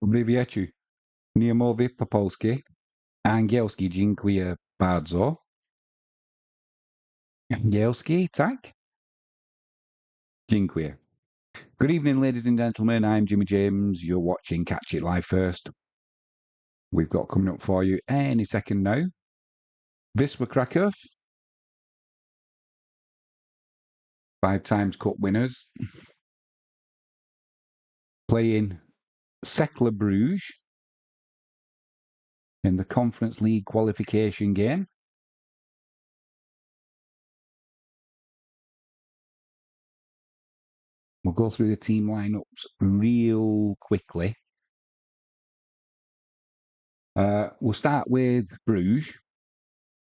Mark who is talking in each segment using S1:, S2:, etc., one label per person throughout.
S1: Dobry wieczór. Nie mówię po polsku. Angielski dziękuję bardzo. Angielski, tak? Dziękuję. Good evening, ladies and gentlemen. I'm Jimmy James. You're watching Catch It Live First. We've got coming up for you any second now. Wisla Krakow, 5 times cup winners, playing Cercle Brugge in the Conference League qualification game. We'll go through the team lineups real quickly. We'll start with Bruges.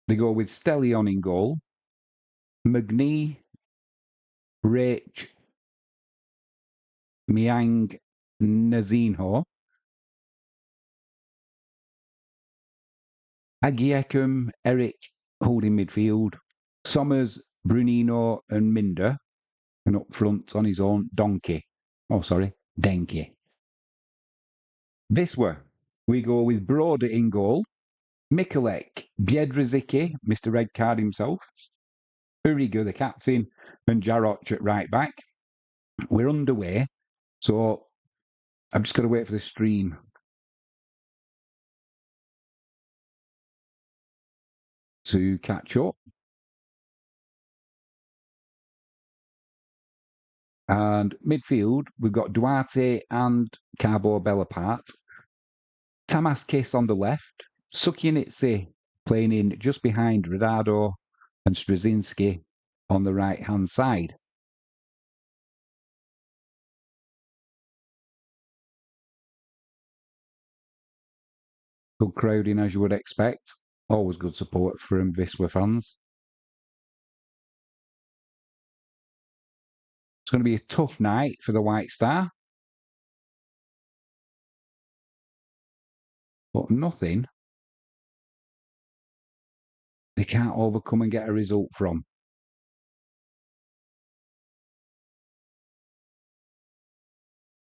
S1: They go with Stellion in goal, McGnee, Rich, Miang, Nazinho, Agiekum, Eric holding midfield, Sommers, Brunino and Minder, and up front on his own, Denke. Wisła, we go with Broder in goal, Mikulek, Biedrzycki, Mr. Red Card himself, Uriga, the captain, and Jarocz at right back. We're underway, so I've just got to wait for the stream to catch up. And midfield, we've got Duarte and Cabo Bellapart. Tamas Kiss on the left. Sukianitsi playing in just behind Radado and Straczynski on the right-hand side. Good crowding, as you would expect. Always good support from Wisła fans. It's going to be a tough night for the White Star. But nothing they can't overcome and get a result from.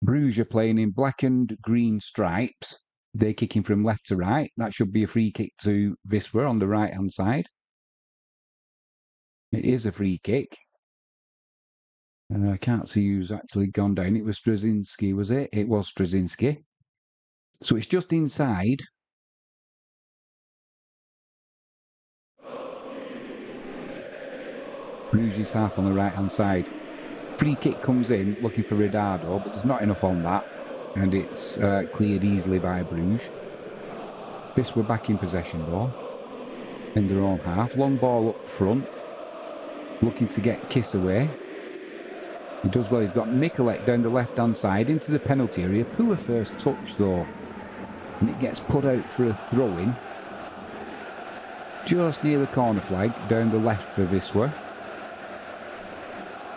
S1: Bruges are playing in black and green stripes. They're kicking from left to right. That should be a free kick to Wisła on the right-hand side. It is a free kick. And I can't see who's actually gone down. It was Straczynski, was it? It was Straczynski. So it's just inside. Bruges half on the right-hand side. Free kick comes in, looking for Radado, but there's not enough on that. And it's cleared easily by Bruges. Wisła back in possession, though. In their own half. Long ball up front. Looking to get Kiss away. He does well. He's got Mikulek down the left-hand side into the penalty area. Poor first touch, though. And it gets put out for a throw-in. Just near the corner flag, down the left for Wisła.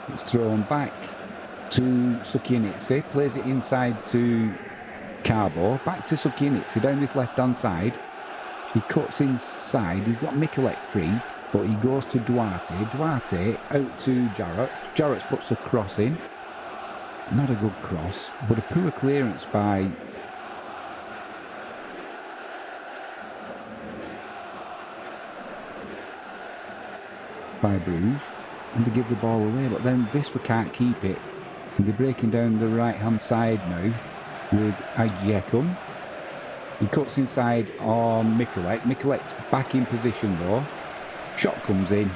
S1: It's thrown back to Sukianitsi. Plays it inside to Cabo. Back to Sukianitsi down this left-hand side. He cuts inside. He's got Mikulek free. But he goes to Duarte. Duarte out to Jarocz. Jarocz puts a cross in. Not a good cross, but a poor clearance by Bruges. And to give the ball away. But then Wisła can't keep it. And they're breaking down the right-hand side now with Agiekum. He cuts inside on Mikulek. Mikulek's back in position though. Shot comes in,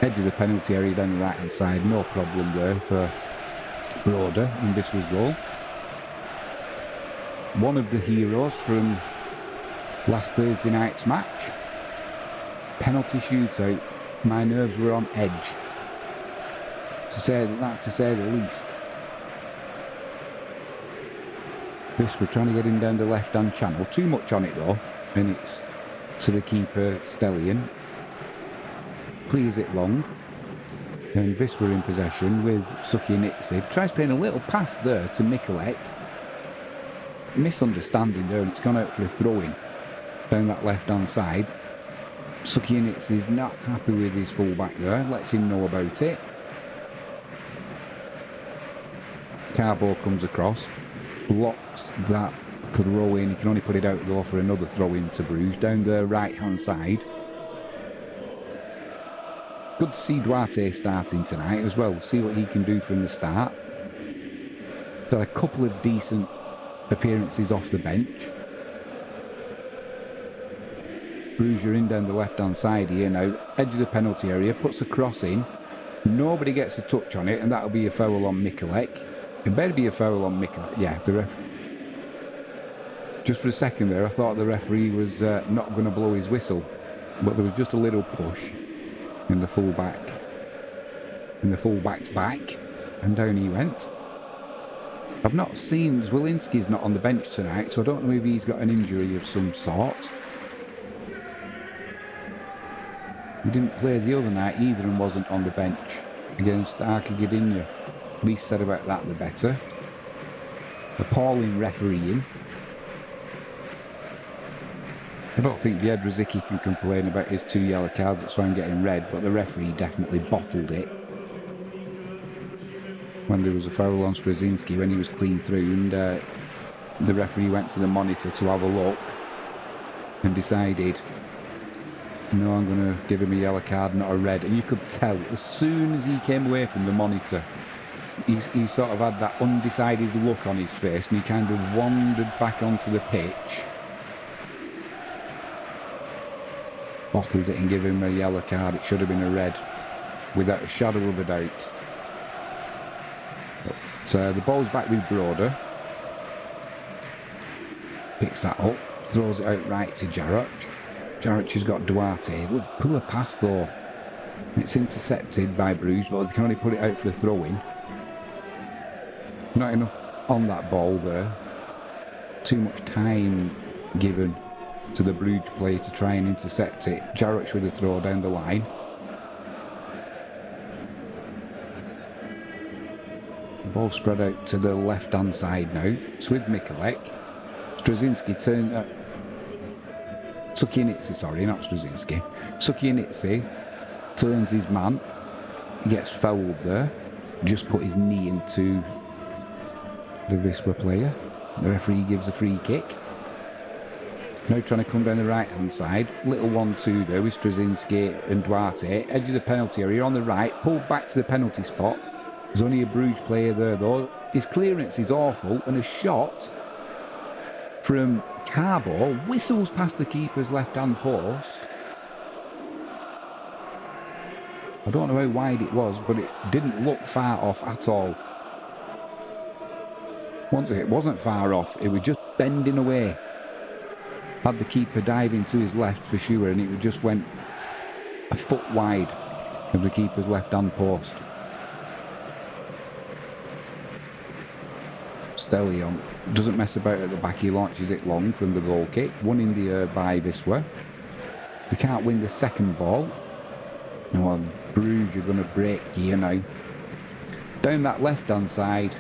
S1: edge of the penalty area down the right-hand side. No problem there for Broder in Wisła's goal. One of the heroes from last Thursday night's match. Penalty shootout. My nerves were on edge. That's to say the least. Wisła trying to get him down the left-hand channel. Too much on it though, and it's to the keeper Stellion. Clears it long. And Wisła in possession with Sukianitsi. Tries playing a little pass there to Mikulek. Misunderstanding there, and it's gone out for a throw-in down that left-hand side. Sukianitsi is not happy with his full-back there. Lets him know about it. Cabo comes across. Blocks that throw in. He can only put it out though for another throw in to Bruges down the right-hand side. Good to see Duarte starting tonight as well. See what he can do from the start. Got a couple of decent appearances off the bench. Bruges are in down the left-hand side here now. Edge of the penalty area, puts a cross in. Nobody gets a touch on it, and that'll be a foul on Mikulek. It better be a foul on Mikulek. Yeah, the ref. Just for a second there, I thought the referee was not going to blow his whistle, but there was just a little push in the fullback. In the fullback's back, and down he went. I've not seen Zwolinski's not on the bench tonight, so I don't know if he's got an injury of some sort. He didn't play the other night either and wasn't on the bench against Arka. Least said about that, the better. Appalling refereeing. I don't think Biedrzycki can complain about his 2 yellow cards, that's why I'm getting red, but the referee definitely bottled it. When there was a foul on Straczynski, when he was clean through, and the referee went to the monitor to have a look and decided, no, I'm going to give him a yellow card, not a red. And you could tell, as soon as he came away from the monitor, he sort of had that undecided look on his face, and he kind of wandered back onto the pitch, bottled it and gave him a yellow card. It should have been a red, without a shadow of a doubt. But the ball's back with Broder. Picks that up, throws it out right to Jarrett. Jarrett has got Duarte. Look, poor pass though. It's intercepted by Bruges, but they can only put it out for a throw-in. Not enough on that ball there. Too much time given to the Bruges player to try and intercept it. Jarrett with a throw down the line. The ball spread out to the left-hand side now. It's with Mikulek. Straczynski turned... Sukienitsi, sorry, not Straczynski. Sukienitsi turns his man. He gets fouled there. Just put his knee into the Wisla player. The referee gives a free kick. Now trying to come down the right-hand side. Little 1-2 there with Straczynski and Duarte. Edge of the penalty area on the right. Pulled back to the penalty spot. There's only a Bruges player there though. His clearance is awful, and a shot from Carbo whistles past the keeper's left-hand post. I don't know how wide it was, but it didn't look far off at all. Once it wasn't far off, it was just bending away. Had the keeper diving to his left for sure, and it just went a foot wide of the keeper's left-hand post. Stelion doesn't mess about at the back, he launches it long from the goal kick. One in the air by Wisla. They can't win the second ball. Well, Bruges are going to break here now. Down that left-hand side,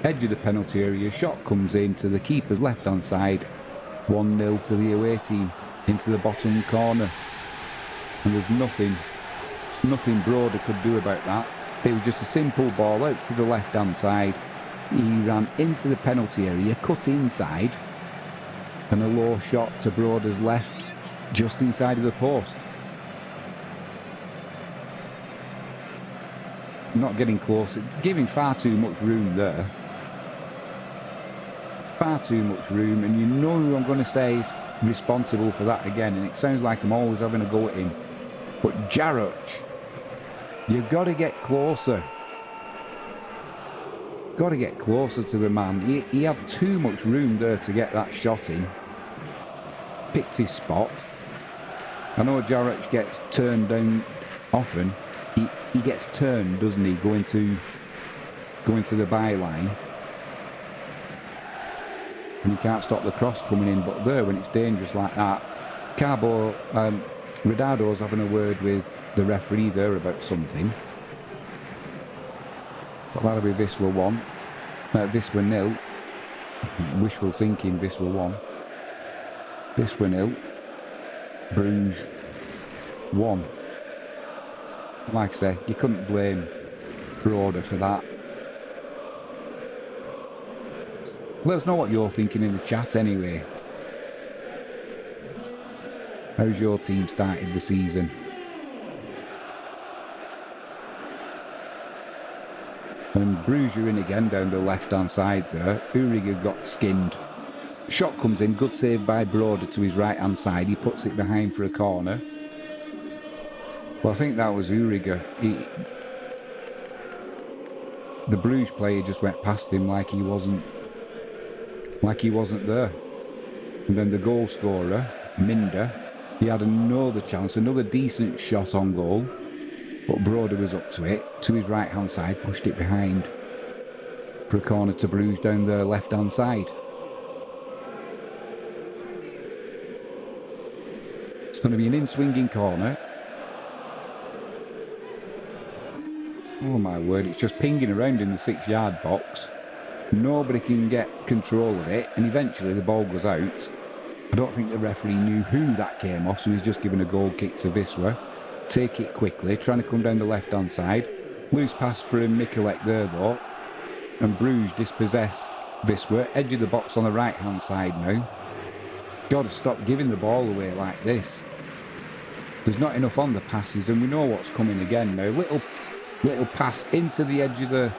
S1: edge of the penalty area, shot comes in to the keeper's left-hand side. 1-0 to the away team, into the bottom corner. And there's nothing Broder could do about that. It was just a simple ball out to the left-hand side. He ran into the penalty area, cut inside, and a low shot to Broder's left, just inside of the post. Not getting close, giving far too much room there. Far too much room, and you know who I'm going to say is responsible for that again, and it sounds like I'm always having a go at him. But Jarrett, you've got to get closer. Got to get closer to the man. He had too much room there to get that shot in. Picked his spot. I know Jarrett gets turned down often. He gets turned, doesn't he, going to the byline. And you can't stop the cross coming in. But there, when it's dangerous like that, Redado's having a word with the referee there about something. But that'll be Wisla 1. Wisla 0. Wishful thinking, Wisla 1. Wisla 0. Bruges 1. Like I say, you couldn't blame Broder for that. Let us know what you're thinking in the chat anyway. How's your team started the season? And Brugge are in again down the left-hand side there. Uriga got skinned. Shot comes in, good save by Broder to his right-hand side. He puts it behind for a corner. Well, I think that was Uriga. The Bruges player just went past him like he wasn't there. And then the goal scorer, Minder, he had another chance, another decent shot on goal. But Broder was up to it, to his right-hand side, pushed it behind for a corner to Bruges down the left-hand side. It's going to be an in-swinging corner. Oh my word, it's just pinging around in the 6-yard box. Nobody can get control of it, and eventually the ball goes out. I don't think the referee knew who that came off, so he's just given a goal kick to Wisla. Take it quickly, trying to come down the left-hand side. Loose pass for Mikulek there, though. And Bruges dispossess Wisla. Edge of the box on the right-hand side now. Got to stop giving the ball away like this. There's not enough on the passes, and we know what's coming again now. Little pass into the edge of the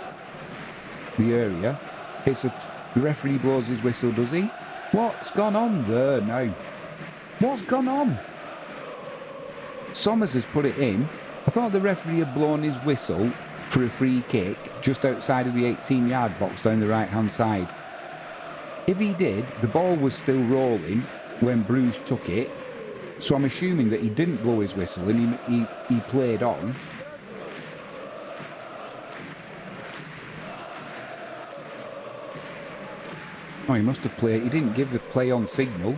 S1: area. The referee blows his whistle, does he? What's gone on there now? What's gone on? Sommers has put it in. I thought the referee had blown his whistle for a free kick just outside of the 18-yard box down the right-hand side. If he did, the ball was still rolling when Bruges took it, so I'm assuming that he didn't blow his whistle and he played on. Oh, he must have played. He didn't give the play on signal.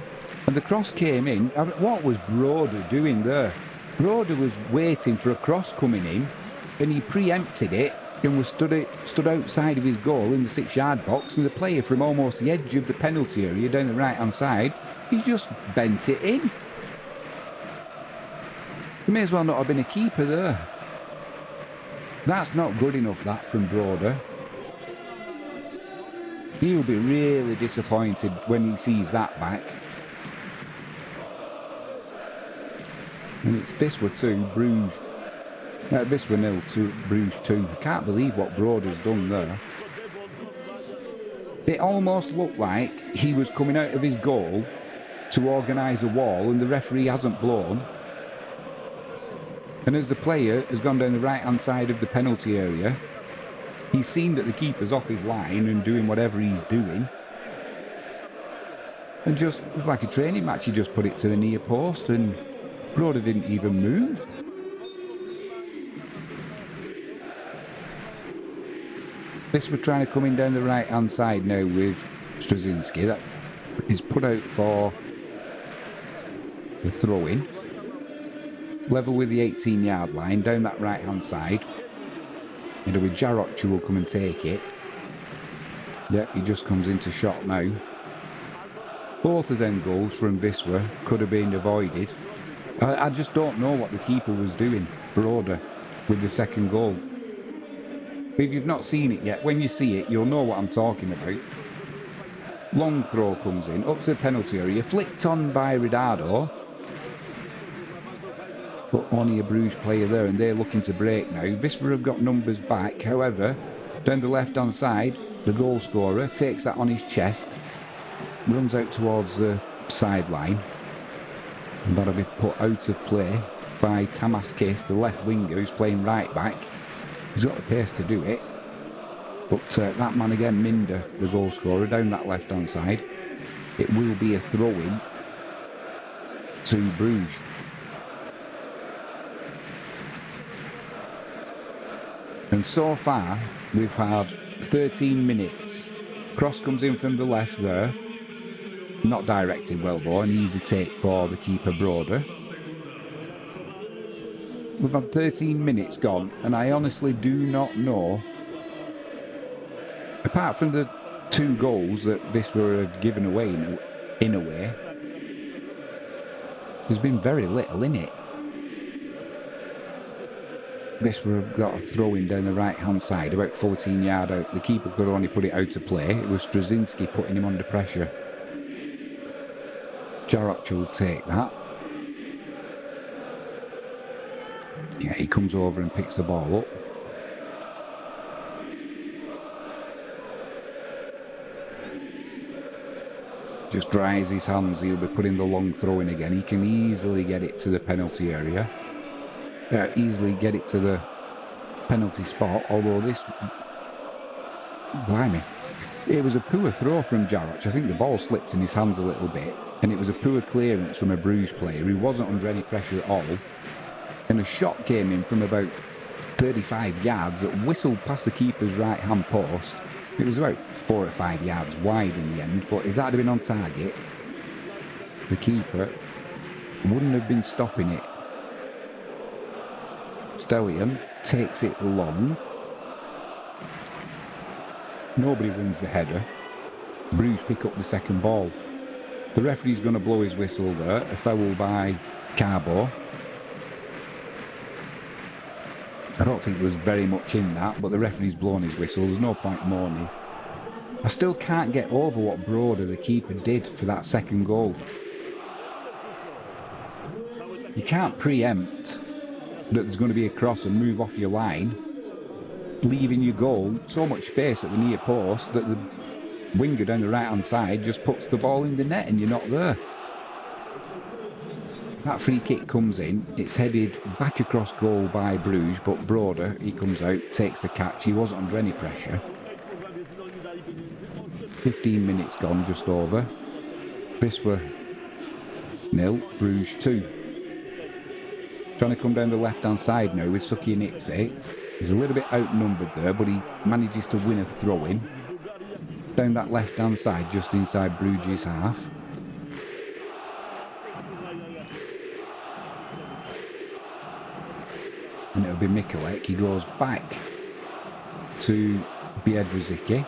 S1: And the cross came in. What was Broder doing there? Broder was waiting for a cross coming in, and he preempted it and was stood outside of his goal in the 6-yard box, and the player from almost the edge of the penalty area down the right-hand side, he just bent it in. There may as well not have been a keeper there. That's not good enough, that, from Broder. He'll be really disappointed when he sees that back. And it's Wisla 2, Bruges. Wisla 0 to Bruges 2. I can't believe what Broder's done there. It almost looked like he was coming out of his goal to organise a wall, and the referee hasn't blown. And as the player has gone down the right-hand side of the penalty area, he's seen that the keeper's off his line and doing whatever he's doing. And it was like a training match. He just put it to the near post and Broder didn't even move. This we're trying to come in down the right-hand side now with Straczynski. That is put out for the throw-in. Level with the 18-yard line, down that right-hand side. It'll be Jarrott who will come and take it. Yep, he just comes into shot now. Both of them goals from Wisla could have been avoided. I just don't know what the keeper was doing, Broder, with the second goal. If you've not seen it yet, when you see it, you'll know what I'm talking about. Long throw comes in, up to the penalty area, flicked on by Ridardo. But only a Bruges player there, and they're looking to break now. Wisla have got numbers back, however, down the left-hand side, the goal scorer takes that on his chest, runs out towards the sideline, and that'll be put out of play by Tamas Kiss, the left winger who's playing right back. He's got the pace to do it, but that man again, Minder, the goal scorer, down that left-hand side. It will be a throw-in to Bruges. And so far, we've had 13 minutes. Cross comes in from the left there. Not directed well though, an easy take for the keeper Broder. We've had 13 minutes gone, and I honestly do not know, apart from the 2 goals that Wisla had given away in a way, there's been very little in it. Wisla have got a throw in down the right hand side, about 14 yard out. The keeper could only put it out of play. It was Straczynski putting him under pressure. Jarocz will take that. Yeah, he comes over and picks the ball up. Just dries his hands. He'll be putting the long throw in again. He can easily get it to the penalty area. Easily get it to the penalty spot, although this... Blimey. It was a poor throw from Jarocz. I think the ball slipped in his hands a little bit, and it was a poor clearance from a Bruges player. He wasn't under any pressure at all. And a shot came in from about 35 yards that whistled past the keeper's right-hand post. It was about 4 or 5 yards wide in the end, but if that had been on target, the keeper wouldn't have been stopping it. Stellion takes it long. Nobody wins the header. Bruges pick up the second ball. The referee's going to blow his whistle there. A foul by Carbo. I don't think there was very much in that, but the referee's blown his whistle. There's no point mourning. I still can't get over what Broder, the keeper, did for that second goal. You can't preempt that there's going to be a cross and move off your line, leaving your goal so much space at the near post that the winger down the right-hand side just puts the ball in the net and you're not there. That free kick comes in, it's headed back across goal by Bruges, but Broder, he comes out, takes the catch, he wasn't under any pressure. 15 minutes gone, just over. Wisla 0, Bruges 2. Trying to come down the left-hand side now with Cercle. He's a little bit outnumbered there, but he manages to win a throw-in. Down that left-hand side, just inside Bruges' half. And it'll be Mikulek. He goes back to Biedrzycki.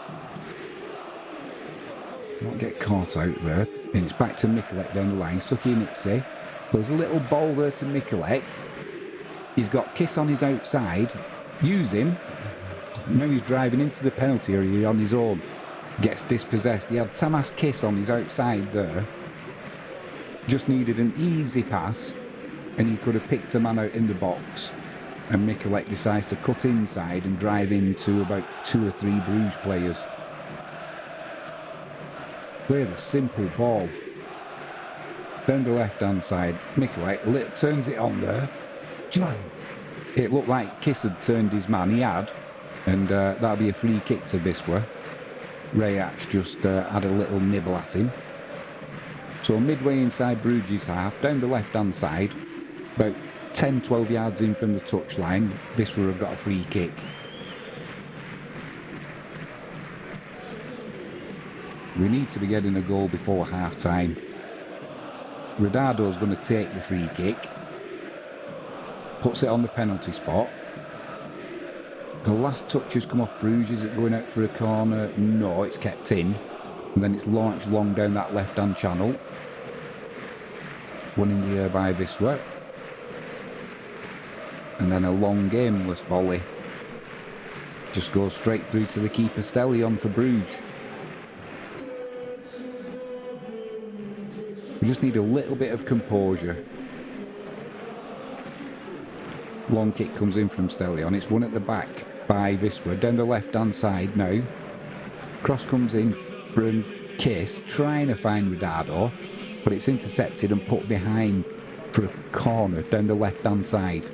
S1: Won't get caught out there. And it's back to Mikulek down the line. Cercle. There's a little ball there to Mikulek. He's got Kiss on his outside. Use him. Now he's driving into the penalty area on his own. Gets dispossessed. He had Tamas Kiss on his outside there. Just needed an easy pass. And he could have picked a man out in the box. And Mikulek decides to cut inside and drive into about 2 or 3 Bruges players. Play the simple ball. Down the left-hand side, Mikulek turns it on there. It looked like Kiss had turned his man. He had. And that'll be a free kick to Wisla. Rayac just had a little nibble at him. So midway inside Bruges' half, down the left-hand side, about 10-12 yards in from the touchline, Wisla have got a free kick. We need to be getting a goal before half-time. Redardo's going to take the free kick. Puts it on the penalty spot. The last touch has come off Bruges. Is it going out for a corner? No, it's kept in. And then it's launched long down that left-hand channel. One in the air by Wisla. And then a long aimless volley. Just goes straight through to the keeper Stellion for Bruges. We just need a little bit of composure. Long kick comes in from Stellion. It's won at the back by Wisla. Down the left-hand side now. Cross comes in from Kiss, trying to find Redardo, but it's intercepted and put behind for a corner down the left-hand side.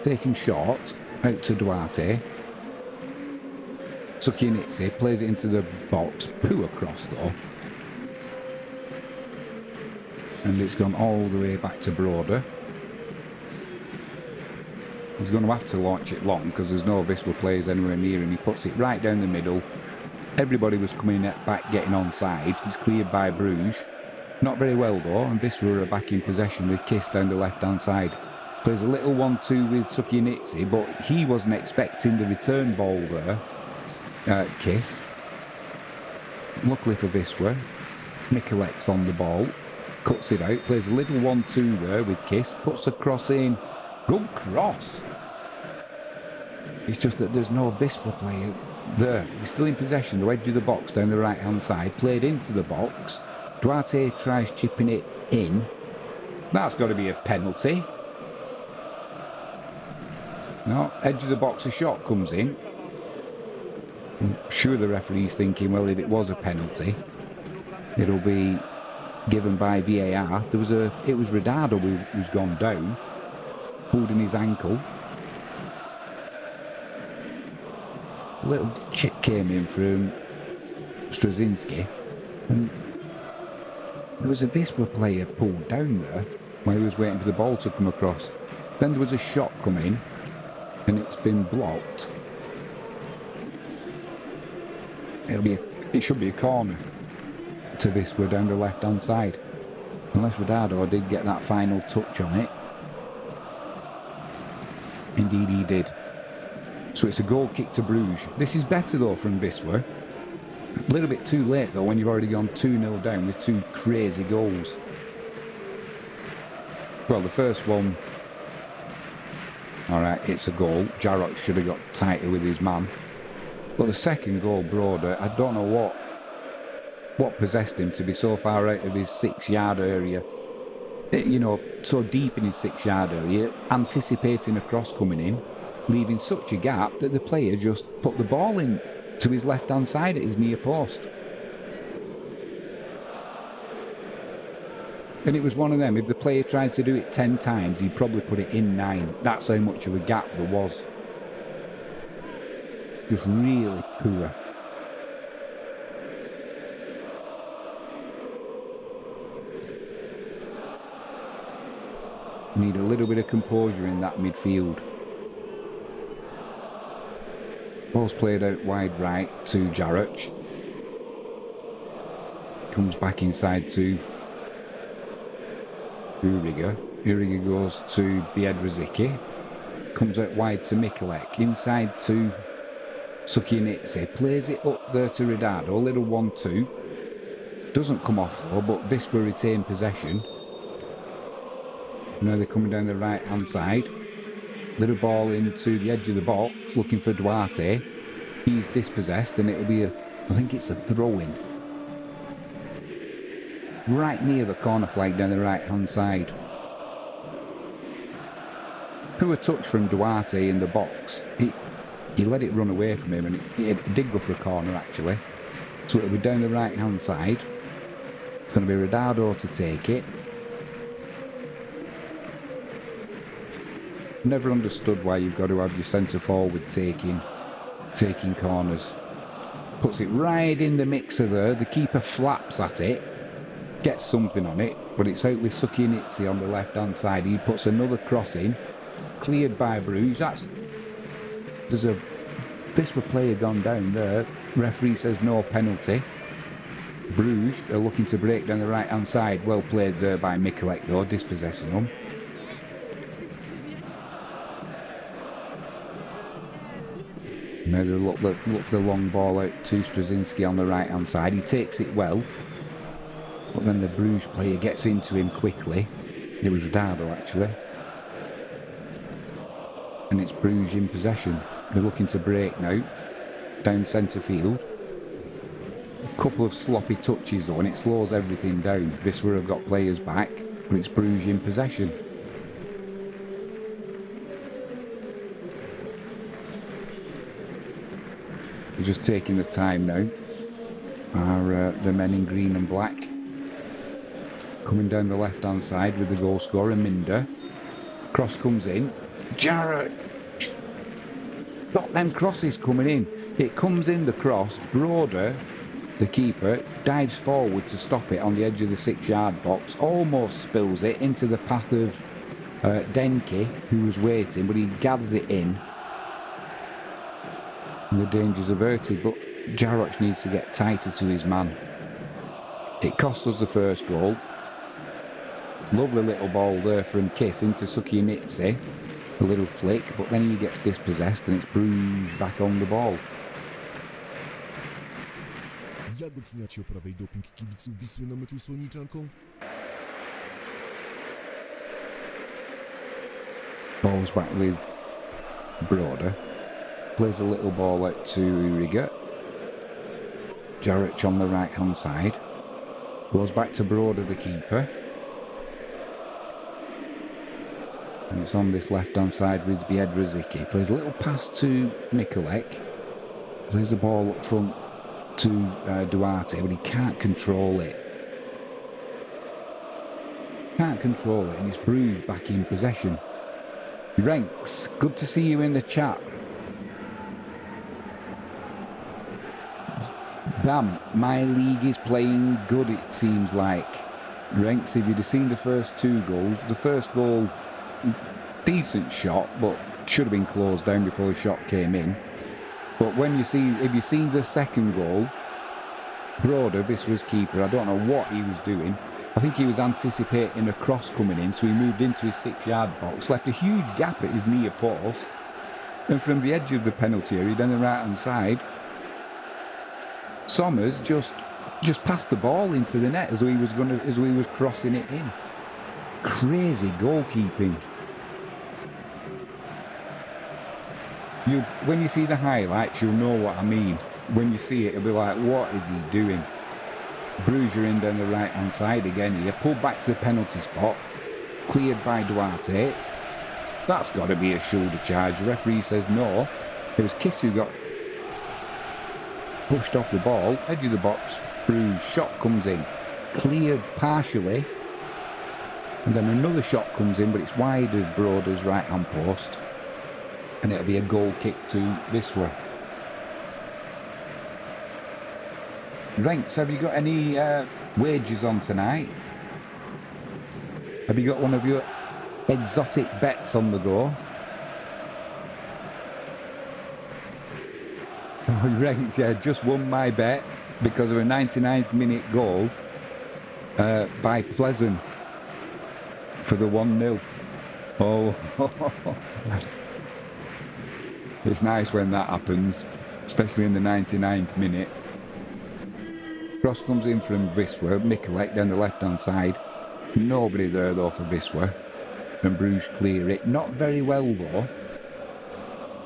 S1: Taken short, out to Duarte. Cercle plays it into the box. Poor cross though. And it's gone all the way back to Broder. He's going to have to launch it long because there's no Wisla players anywhere near him. He puts it right down the middle. Everybody was coming back getting onside. It's cleared by Bruges. Not very well though, and Wisla are back in possession with Kiss down the left-hand side. Plays a little 1-2 with Cercle, but he wasn't expecting the return ball there. Kiss. Luckily for Wisla, Mikulek's on the ball, cuts it out, plays a little 1-2 there with Kiss, puts a cross in. Good cross! It's just that there's no Wisla player there. He's still in possession, the edge of the box down the right-hand side, played into the box. Duarte tries chipping it in. That's got to be a penalty. No, edge of the box, a shot comes in. I'm sure the referee's thinking, well, if it was a penalty, it'll be given by VAR. It was Radado who's gone down, holding his ankle. A little chip came in from Straczynski, and there was a Wisla player pulled down there while he was waiting for the ball to come across. Then there was a shot come in, and it's been blocked. It should be a corner to Wisla down the left-hand side, unless Radado did get that final touch on it. Indeed he did. So it's a goal kick to Bruges. This is better though from Wisla. A little bit too late though when you've already gone 2-0 down with two crazy goals. Well, the first one, alright, it's a goal. Jarrod should have got tighter with his man. But the second goal, Broder, I don't know what possessed him to be so far out of his 6-yard area. You know, so deep in his 6-yard area, anticipating a cross coming in, leaving such a gap that the player just put the ball in to his left-hand side at his near post. And it was one of them, if the player tried to do it 10 times, he'd probably put it in 9. That's how much of a gap there was. Just really poor. Need a little bit of composure in that midfield. Ball's played out wide right to Jarrod. Comes back inside to Uriga. Uriga goes to Biedrzycki. Comes out wide to Mikulek. Inside to Sukianitse. Plays it up there to Radado. Little 1-2. Doesn't come off though, but Wisla retain possession. Now they're coming down the right hand side. Little ball into the edge of the box, looking for Duarte. He's dispossessed, and it'll be I think it's a throw-in. Right near the corner flag down the right hand side. Poor touch from Duarte in the box. He let it run away from him, and it did go for a corner actually. So it'll be down the right hand side. It's going to be Radado to take it. Never understood why you've got to have your centre forward taking corners. Puts it right in the mixer there. The keeper flaps at it, gets something on it, but it's out with Sukianitse on the left hand side. He puts another cross in, cleared by Bruges. There's a Wisla player gone down there. Referee says no penalty. Bruges are looking to break down the right hand side. Well played there by Mikulek though, dispossessing them. Now they look for the long ball out to Straczynski on the right hand side. He takes it well, but then the Bruges player gets into him quickly. It was Radado actually. And it's Bruges in possession. They're looking to break now, down centre field. A couple of sloppy touches though, and it slows everything down. Wisla have got players back, but it's Bruges in possession. They're just taking the time now. Are the men in green and black. Coming down the left hand side with the goal scorer, Minder. Cross comes in. Jarrod! Got them crosses coming in. It comes in the cross. Broder, the keeper, dives forward to stop it on the edge of the 6-yard box. Almost spills it into the path of Denke, who was waiting, but he gathers it in. And the danger's averted, but Jarrod needs to get tighter to his man. It cost us the first goal. Lovely little ball there from Kiss into Sukianitse. A little flick, but then he gets dispossessed and it's Bruges back on the ball.
S2: Jak oceniacie oprawę i doping kibiców Wisły na meczu z Słonniczanką?
S1: Ball's back with Broder. Plays a little ball out to Rigger. Jarrett on the right hand side. Goes back to Broder, the keeper. And it's on this left hand side with Biedrzycki. Plays a little pass to Mikulek. Plays the ball up front to Duarte, but he can't control it. Can't control it, and it's Brugge back in possession. Renks, good to see you in the chat. Damn, my league is playing good, it seems like. Renks, if you'd have seen the first two goals, the first goal, decent shot, but should have been closed down before the shot came in. But if you see the second goal, Broder, this was keeper, I don't know what he was doing. I think he was anticipating a cross coming in, so he moved into his 6-yard box, left a huge gap at his near post, and from the edge of the penalty area, down the right-hand side, Sommers just passed the ball into the net as though he was crossing it in. Crazy goalkeeping. When you see the highlights, you'll know what I mean. When you see it, you'll be like, what is he doing? Brugge are in down the right-hand side again here. Pulled back to the penalty spot. Cleared by Duarte. That's got to be a shoulder charge. The referee says no. It was Kiss who got pushed off the ball. Edge of the box. Brugge. Shot comes in. Cleared partially. And then another shot comes in, but it's wide of Broder's right-hand post. And it'll be a goal kick to Wisla. Ranks, have you got any wagers on tonight? Have you got one of your exotic bets on the go? Oh, Ranks, yeah, just won my bet because of a 99th minute goal by Pleasant for the 1-0. Oh, it's nice when that happens, especially in the 99th minute. Cross comes in from Wisla, Mikulek down the left-hand side. Nobody there though for Wisla. And Brugge clear it. Not very well though.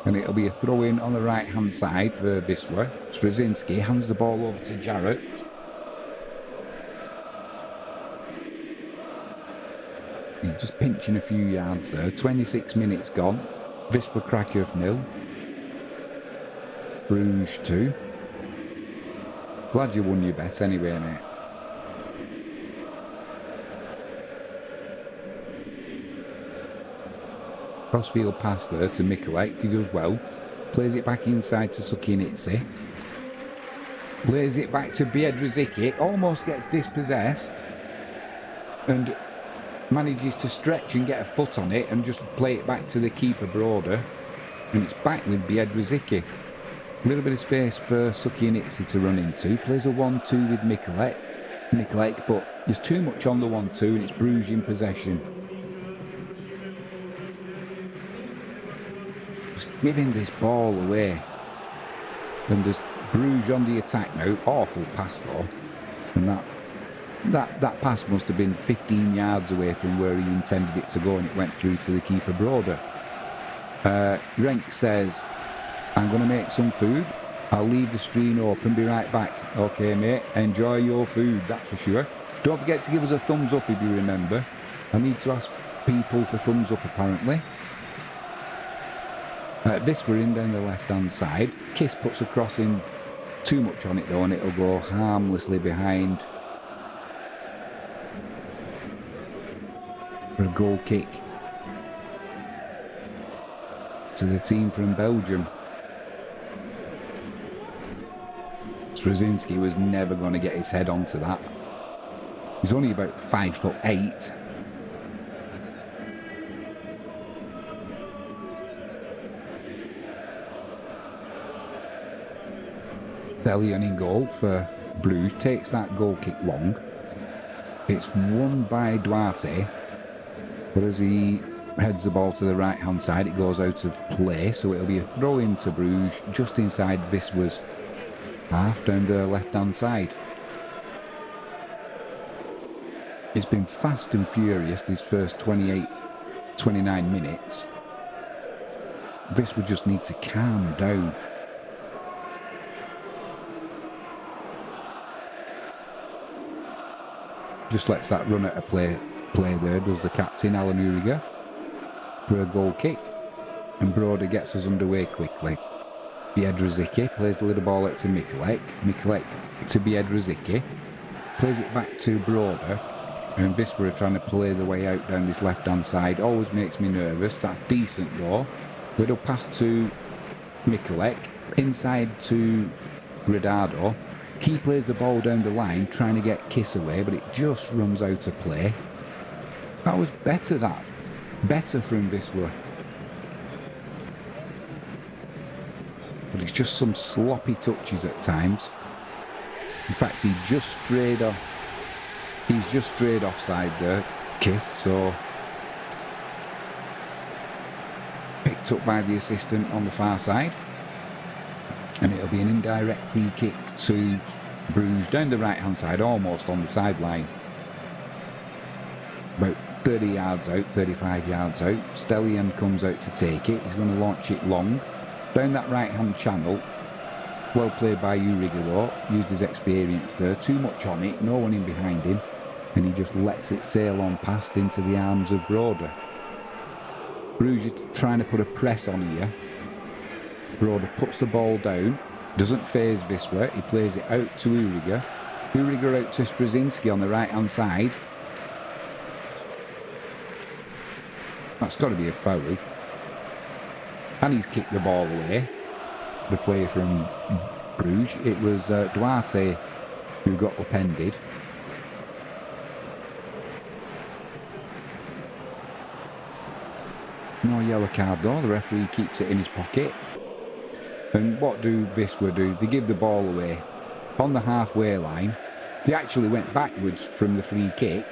S1: And it'll be a throw-in on the right-hand side for Wisla. Straczynski hands the ball over to Jarrett. He's just pinching a few yards there. 26 minutes gone. Wisla Krakow 0. Brugge 2. Glad you won your bet anyway, mate. Crossfield pass there to Mikulek. He does well. Plays it back inside to Cercle. Plays it back to Biedrzycki. Almost gets dispossessed. And manages to stretch and get a foot on it and just play it back to the keeper Broder. And it's back with Biedrzycki. A little bit of space for Cercle to run into. Plays a 1-2 with Mikulek, but there's too much on the 1-2 and it's Brugge in possession. Just giving this ball away. And there's Brugge on the attack now. Awful pass though. And that pass must have been 15 yards away from where he intended it to go, and it went through to the keeper Broder. Renk says, I'm going to make some food. I'll leave the screen open, be right back. Okay, mate, enjoy your food, that's for sure. Don't forget to give us a thumbs up if you remember. I need to ask people for thumbs up, apparently. This we're in down the left-hand side. Kiss puts a cross in, too much on it though, and it'll go harmlessly behind for a goal kick to the team from Belgium. Straczynski was never going to get his head onto that. He's only about 5'8". Bellion in goal for Brugge, takes that goal kick long. It's won by Duarte, but as he heads the ball to the right hand side, it goes out of play, so it'll be a throw in to Brugge just inside Wisla's half down the left-hand side. It's been fast and furious these first 28, 29 minutes. Wisla just need to calm down. Just lets that run at a play there, does the captain, Alan Uriger, for a goal kick. And Brugge gets us underway quickly. Biedrzycki plays the little ball out to Mikulek. Mikulek to Biedrzycki. Plays it back to Brugge. And Wisla are trying to play the way out down this left-hand side. Always makes me nervous. That's decent though. Little pass to Mikulek. Inside to Gradado. He plays the ball down the line, trying to get Kiss away, but it just runs out of play. That was better, that. Better from Wisla. But it's just some sloppy touches at times. In fact, he just strayed off. He's just strayed offside there, Kiss, so picked up by the assistant on the far side. And it'll be an indirect free kick to Brugge down the right hand side, almost on the sideline. About 30 yards out, 35 yards out. Stellian comes out to take it. He's going to launch it long down that right hand channel. Well played by Uriger though, used his experience there. Too much on it, no one in behind him, and he just lets it sail on past into the arms of Brugge. Brugge trying to put a press on here. Brugge puts the ball down, doesn't faze Wisla, he plays it out to Uriger. Uriger out to Straczynski on the right hand side. That's got to be a foul. And he's kicked the ball away. The player from Brugge. It was Duarte who got upended. No yellow card though, the referee keeps it in his pocket. And what do Wisla do? They give the ball away on the halfway line. They actually went backwards from the free kick.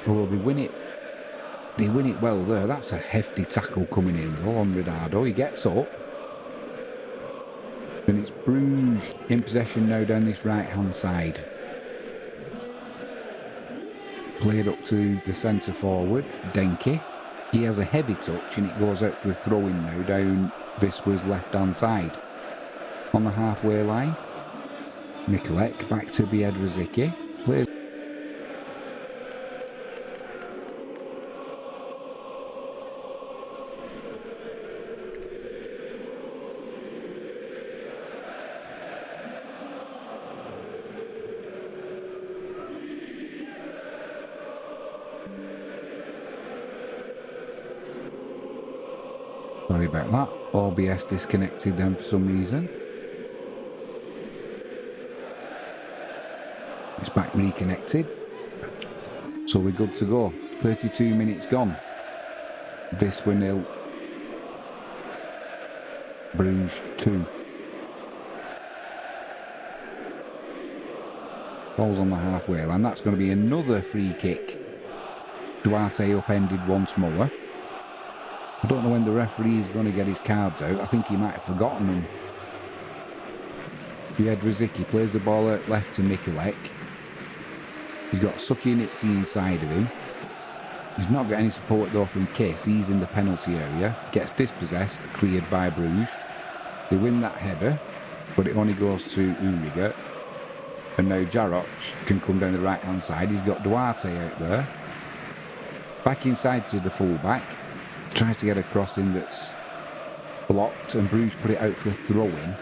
S1: Although they win it well there. That's a hefty tackle coming in though on Gradado. He gets up. And it's Brugge in possession now down this right hand side. Played up to the centre forward, Denke. He has a heavy touch and it goes out for a throw-in now down Wisla's left hand side. On the halfway line, Mikulek back to Biedrzycki. Plays. Sorry about that. OBS disconnected then for some reason. It's back reconnected. So we're good to go. 32 minutes gone. Wisla 0. Brugge 2. Ball's on the halfway line. That's going to be another free kick. Duarte upended once more. I don't know when the referee is going to get his cards out. I think he might have forgotten them. Biedrzycki plays the ball out left to Mikulek. He's got Suki and Itzy inside of him. He's not got any support though from Kiss. He's in the penalty area. Gets dispossessed, cleared by Brugge. They win that header, but it only goes to Uriger. And now Jarroch can come down the right hand side. He's got Duarte out there. Back inside to the fullback. Tries to get a crossing that's blocked, and Brugge put it out for a throw-in.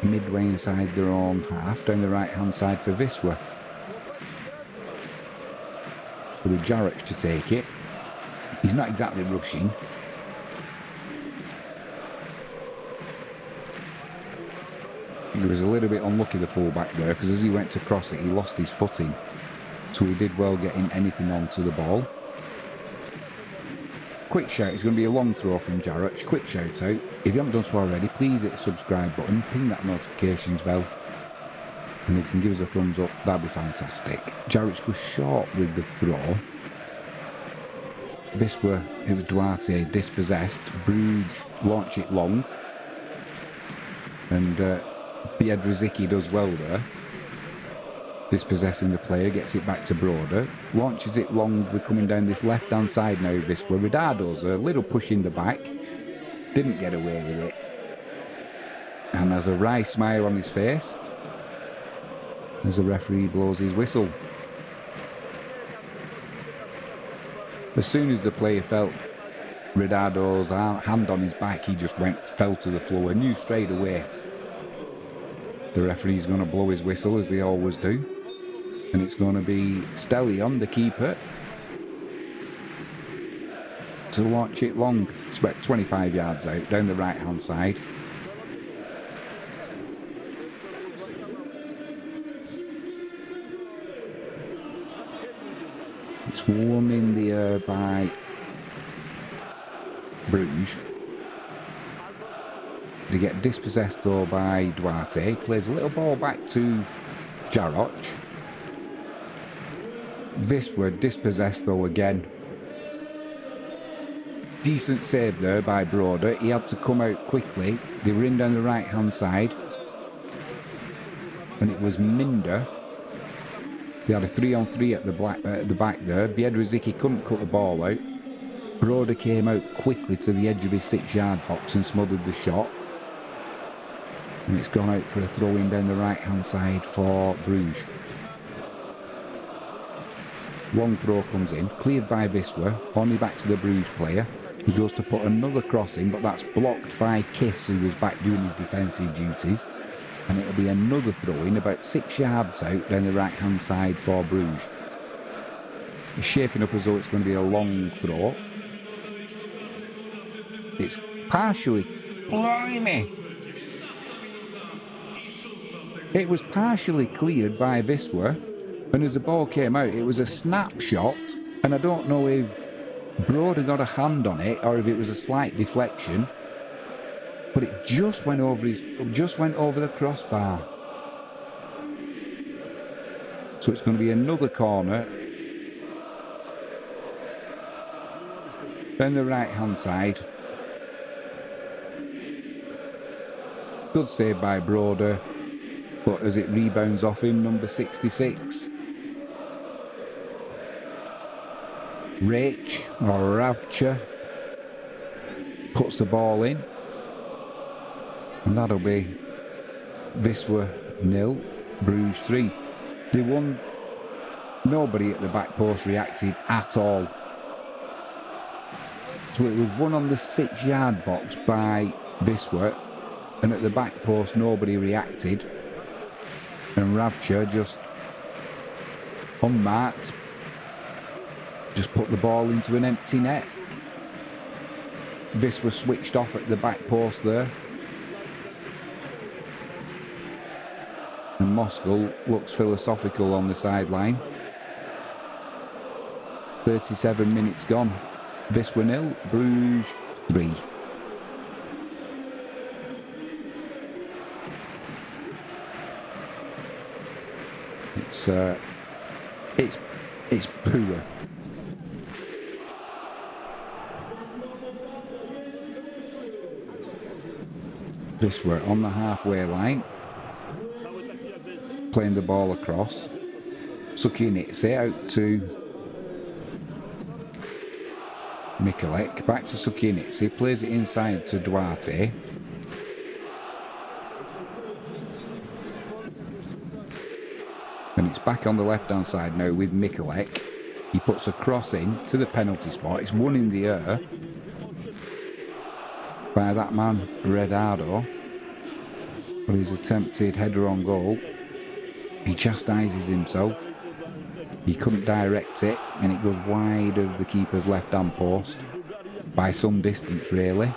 S1: Midway inside their own half, down the right-hand side for Wisla. With Jarroch to take it. He's not exactly rushing. He was a little bit unlucky, the fullback there, because as he went to cross it, he lost his footing. So he did well getting anything onto the ball. Quick shout, it's going to be a long throw from Jarroch. Quick shout out. If you haven't done so already, please hit the subscribe button, ping that notifications bell, and if you can give us a thumbs up, that'd be fantastic. Jarroch goes short with the throw. Wisla, it was Duarte, dispossessed. Brugge launch it long. And Biedrzycki does well there. Dispossessing the player, gets it back to Broder. Launches it long, we're coming down this left-hand side now, Wisla. Ridardo's a little push in the back. Didn't get away with it. And has a wry smile on his face as the referee blows his whistle. As soon as the player felt Ridardo's hand on his back, he just fell to the floor and knew straight away the referee's going to blow his whistle, as they always do. And it's going to be Stellion, the keeper, to launch it long. It's about 25 yards out, down the right-hand side. It's won in the air by Brugge. They get dispossessed though by Duarte. Plays a little ball back to Jarroch. Wisła dispossessed though again. Decent save there by Broder. He had to come out quickly. They were in down the right hand side. And it was Minder. They had a 3-on-3 at the back there. Biedrzycki couldn't cut the ball out. Broder came out quickly to the edge of his 6-yard box and smothered the shot. And it's gone out for a throw-in down the right-hand side for Brugge. Long throw comes in, cleared by Wisła, only back to the Brugge player. He goes to put another cross in, but that's blocked by Kiss, who was back doing his defensive duties. And it'll be another throw-in about 6 yards out down the right-hand side for Brugge. It's shaping up as though it's going to be a long throw. It's partially... Blimey! It was partially cleared by Wisła, and as the ball came out, it was a snapshot, and I don't know if Broder got a hand on it or if it was a slight deflection, but it just went over the crossbar. So it's going to be another corner. Down the right-hand side. Good save by Broder. But as it rebounds off him, number 66. Rach, or Ravcha, puts the ball in. And that'll be Wisła 0, Brugge 3. They won. Nobody at the back post reacted at all. So it was won on the 6-yard box by Wisła. And at the back post, nobody reacted. And Ravcha just unmarked, just put the ball into an empty net. Wisła switched off at the back post there. And Moscow looks philosophical on the sideline. 37 minutes gone. Wisła 0, Brugge 3. It's poor. Wisła on the halfway line, playing the ball across. Sukienitze out to Mikulek, back to Sukienitze, plays it inside to Duarte. And it's back on the left-hand side now with Mikulek. He puts a cross in to the penalty spot. It's won in the air by that man, Ridardo. But his attempted header on goal, he chastises himself. He couldn't direct it, and it goes wide of the keeper's left-hand post. By some distance, really.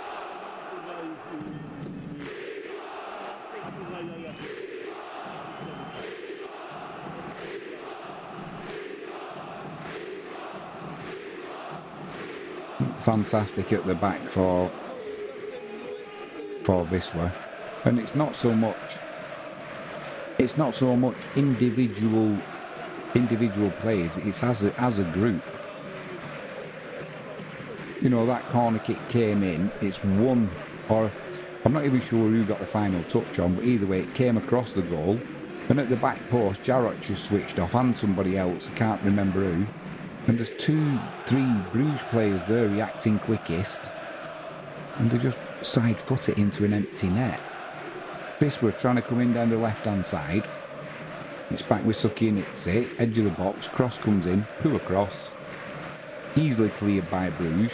S1: Fantastic at the back for Wisła, and it's not so much individual players. It's as a group. You know, that corner kick came in. It's one, or I'm not even sure who got the final touch on, but either way, it came across the goal. And at the back post, Jarrott just switched off, and somebody else, I can't remember who. And there's 2-3 Bruges players there reacting quickest. And they just side foot it into an empty net. Wisla trying to come in down the left-hand side. It's back with Sucky and it's it. Edge of the box, cross comes in, who across. Easily cleared by Bruges.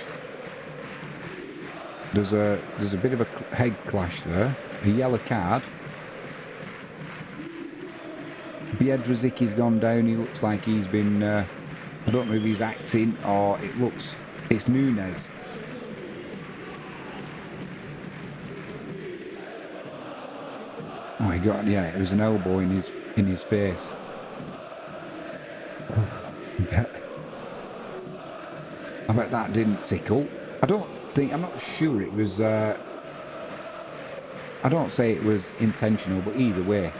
S1: There's a bit of a head clash there. A yellow card. Biedrzycki's gone down. He looks like he's been... I don't know if he's acting or it's Nunes. Oh, he got... Yeah, it was an elbow in his face. I bet that didn't tickle. I'm not sure it was, I don't say it was intentional, but either way,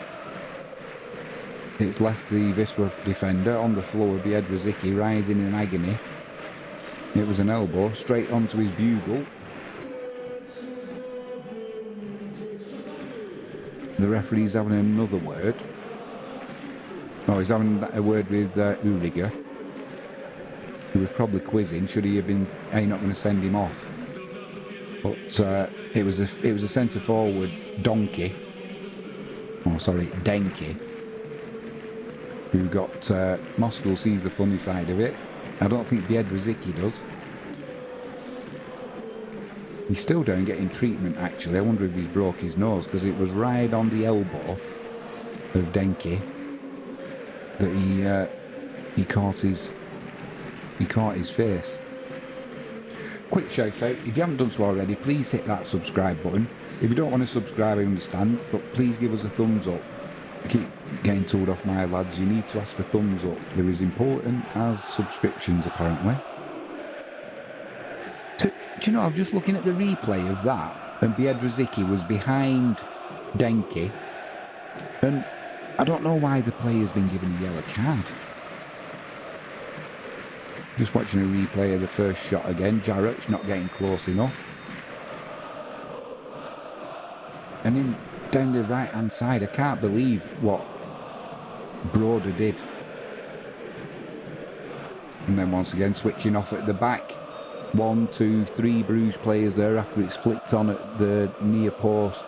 S1: it's left the Wisla defender on the floor, Biedrzycki writhing in agony. It was an elbow, straight onto his bugle. The referee's having another word. Oh, he's having a word with Uriger, who was probably quizzing, should he have been, are you not going to send him off? But it was a centre forward, Denke, who got, Moscow sees the funny side of it. I don't think Biedrzycki does. He's still down getting treatment actually. I wonder if he's broke his nose, because it was right on the elbow of Denke that he caught his face. Quick shout out, if you haven't done so already, please hit that subscribe button. If you don't want to subscribe, I understand, but please give us a thumbs up. I keep getting told off my lads, you need to ask for thumbs up. They're as important as subscriptions apparently. Do you know, I'm just looking at the replay of that, and Biedrzycki was behind Denke, and I don't know why the player's been given a yellow card. Just watching a replay of the first shot again. Jarrett's not getting close enough. And then down the right hand side, I can't believe what Broder did. And then once again switching off at the back. 1, 2, 3 Bruges players there after it's flicked on at the near post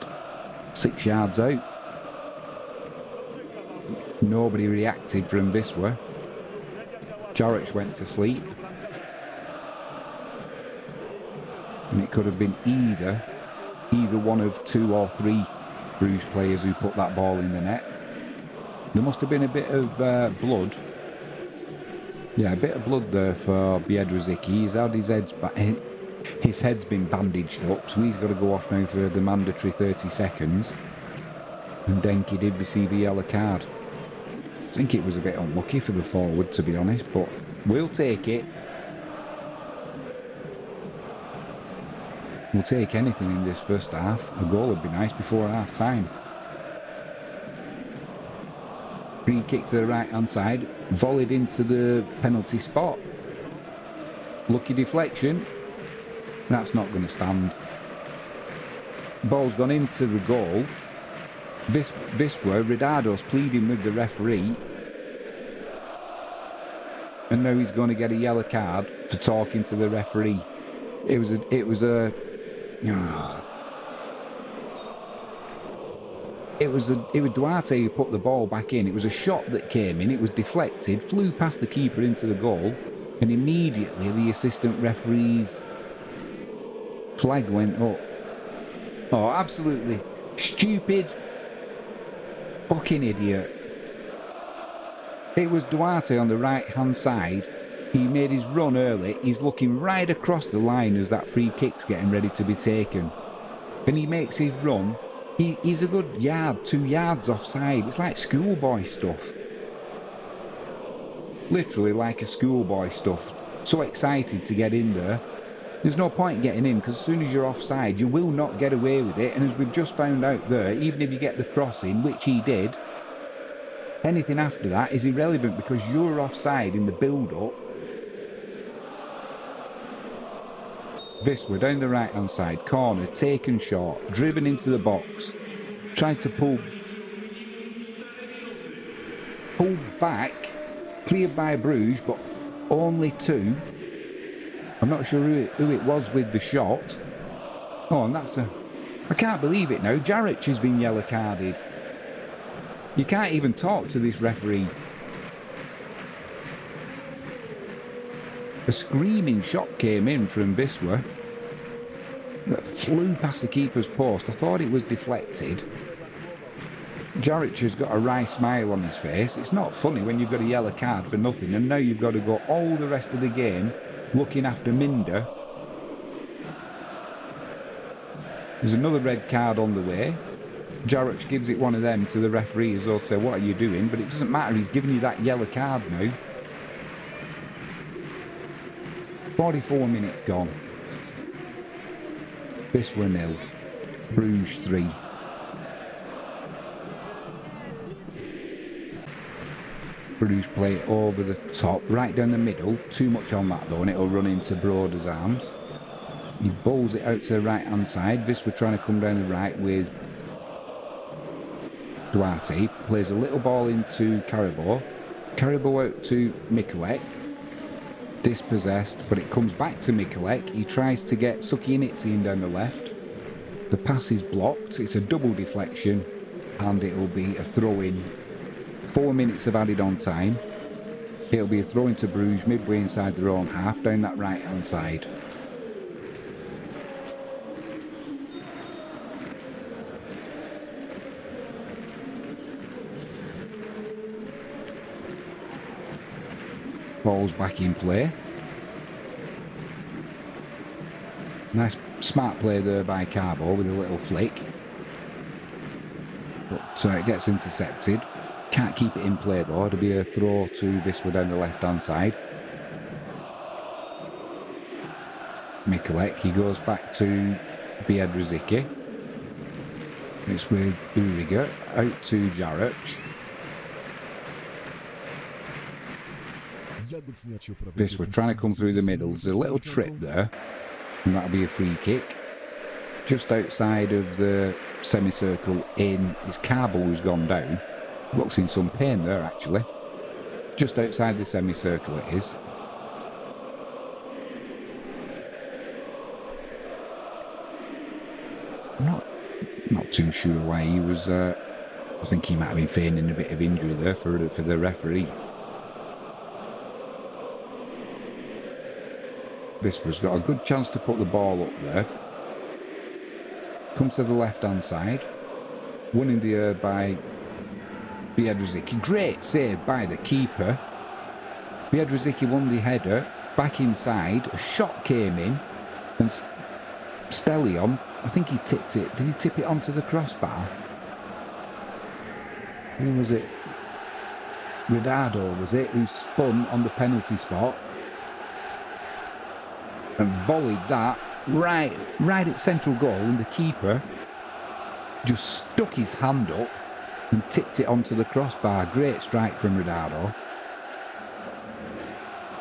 S1: 6 yards out. Nobody reacted from Wisla. Jarrett went to sleep. And it could have been either one of 2 or 3 Bruges players who put that ball in the net. There must have been a bit of blood. Yeah, a bit of blood there for Biedrzycki. He's had his head's been bandaged up, so he's got to go off now for the mandatory 30 seconds. And Denke did receive a yellow card. I think it was a bit unlucky for the forward, to be honest, but we'll take it. We'll take anything in this first half. A goal would be nice before half time. Free kick to the right hand side, volleyed into the penalty spot. Lucky deflection. That's not going to stand. Ball's gone into the goal. Wisla, Ridardo's pleading with the referee, and now he's going to get a yellow card for talking to the referee. It was Duarte who put the ball back in. It was a shot that came in, it was deflected, flew past the keeper into the goal, and immediately the assistant referee's flag went up. Oh, absolutely stupid. Fucking idiot. It was Duarte on the right hand side. He made his run early. He's looking right across the line as that free kick's getting ready to be taken. And he makes his run. He's a good 2 yards offside. It's like schoolboy stuff. Literally like a schoolboy stuff. So excited to get in there. There's no point getting in, because as soon as you're offside, you will not get away with it. And as we've just found out there, even if you get the cross in, which he did, anything after that is irrelevant because you're offside in the build-up. Wisla down the right hand side, corner, taken short, driven into the box, tried to pull back, cleared by Bruges, but only two. I'm not sure who it was with the shot. Oh, and I can't believe it now. Jarrett has been yellow carded. You can't even talk to this referee. A screaming shot came in from Wisla that flew past the keeper's post. I thought it was deflected. Jarrett has got a wry smile on his face. It's not funny when you've got a yellow card for nothing, and now you've got to go all the rest of the game looking after Minder. There's another red card on the way. Jarrett gives it one of them to the referee as though to say, what are you doing? But it doesn't matter, he's giving you that yellow card now. 44 minutes gone. Wisla 0, Bruges 3. Bruges play it over the top, right down the middle. Too much on that though, and it'll run into Broder's arms. He bowls it out to the right hand side. Wisla trying to come down the right with Duarte. Plays a little ball into Carabao. Carabao out to Mikulek. Dispossessed, but it comes back to Mikulek. He tries to get Sukienitsi in down the left. The pass is blocked. It's a double deflection, and it'll be a throw-in. 4 minutes of added on time. It'll be a throw-in to Bruges midway inside their own half, down that right-hand side. Ball's back in play. Nice smart play there by Carbo with a little flick. But it gets intercepted. Can't keep it in play though. It'll be a throw to Wisla down the left hand side. Mikulek, he goes back to Biedrzycki. It's with Uriga, out to Jarrett. Wisla trying to come through the middle. There's a little trip there, and that'll be a free kick. Just outside of the semicircle in, it's Carbo who's gone down. Looks in some pain there actually. Just outside the semicircle it is. I'm not too sure why he was. I think he might have been feigning a bit of injury there for the referee. Wisla's got a good chance to put the ball up there. Comes to the left-hand side. Won in the air by Biedrzycki. Great save by the keeper. Biedrzycki won the header. Back inside. A shot came in. And Stellion, I think he tipped it. Did he tip it onto the crossbar? Who was it? Ridardo, was it? Who spun on the penalty spot. And volleyed that right at central goal, and the keeper just stuck his hand up and tipped it onto the crossbar. Great strike from Ridardo.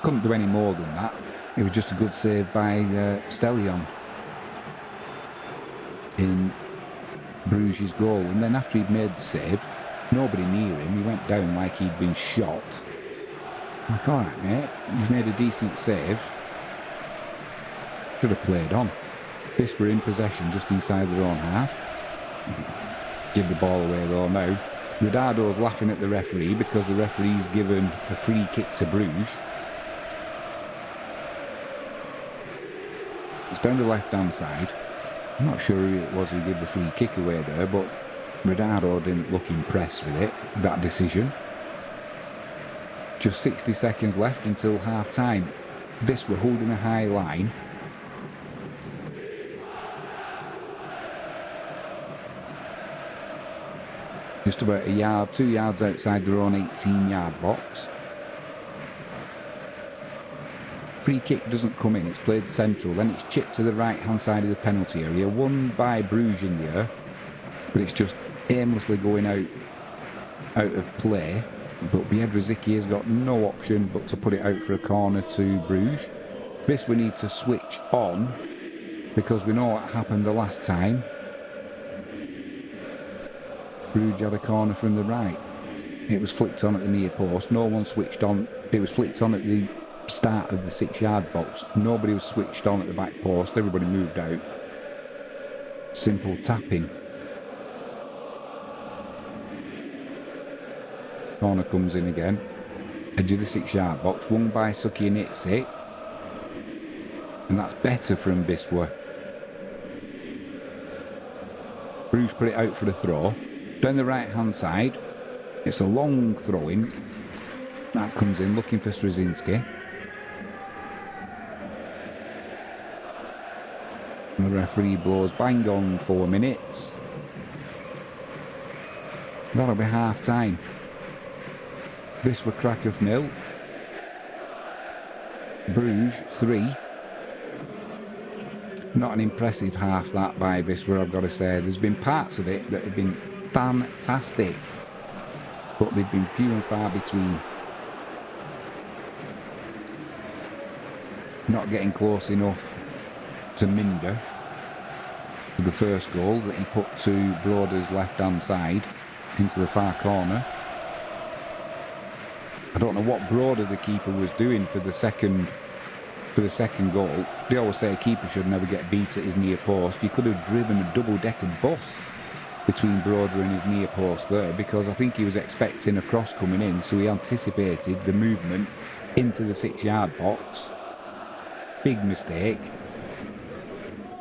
S1: Couldn't do any more than that. It was just a good save by Stellion in Bruges' goal. And then after he'd made the save, nobody near him, he went down like he'd been shot. I'm like, all right, mate, you've made a decent save. Should have played on. Wisla in possession just inside their own half. Give the ball away though now. Ridardo's laughing at the referee because the referee's given a free kick to Bruges. It's down the left hand side. I'm not sure who it was who gave the free kick away there, but Ridardo didn't look impressed with it, that decision. Just 60 seconds left until half time. Wisla holding a high line. Just about a yard, 2 yards outside their own 18-yard box. Free kick doesn't come in, it's played central, then it's chipped to the right-hand side of the penalty area, won by Bruges in the air, but it's just aimlessly going out of play. But Biedrzycki has got no option but to put it out for a corner to Bruges. Wisla need to switch on because we know what happened the last time. Brugge had a corner from the right. It was flicked on at the near post. No one switched on. It was flicked on at the start of the 6-yard box. Nobody was switched on at the back post. Everybody moved out. Simple tapping. Corner comes in again. Edge of the 6-yard box. Won by Suki and hits it. And that's better from Wisla. Brugge put it out for a throw. Down the right-hand side. It's a long throw-in. That comes in, looking for Straczynski. And the referee blows bang on 4 minutes. That'll be half-time. Wisla Krakow 0. Brugge 3. Not an impressive half that by Wisla, I've got to say. There's been parts of it that have been fantastic, but they've been few and far between. Not getting close enough to Minder for the first goal that he put to Broder's left-hand side into the far corner. I don't know what Broder, the keeper, was doing for the second goal. They always say a keeper should never get beat at his near post. He could have driven a double-decker bus between Broder and his near post there, because I think he was expecting a cross coming in, so he anticipated the movement into the 6-yard box. Big mistake.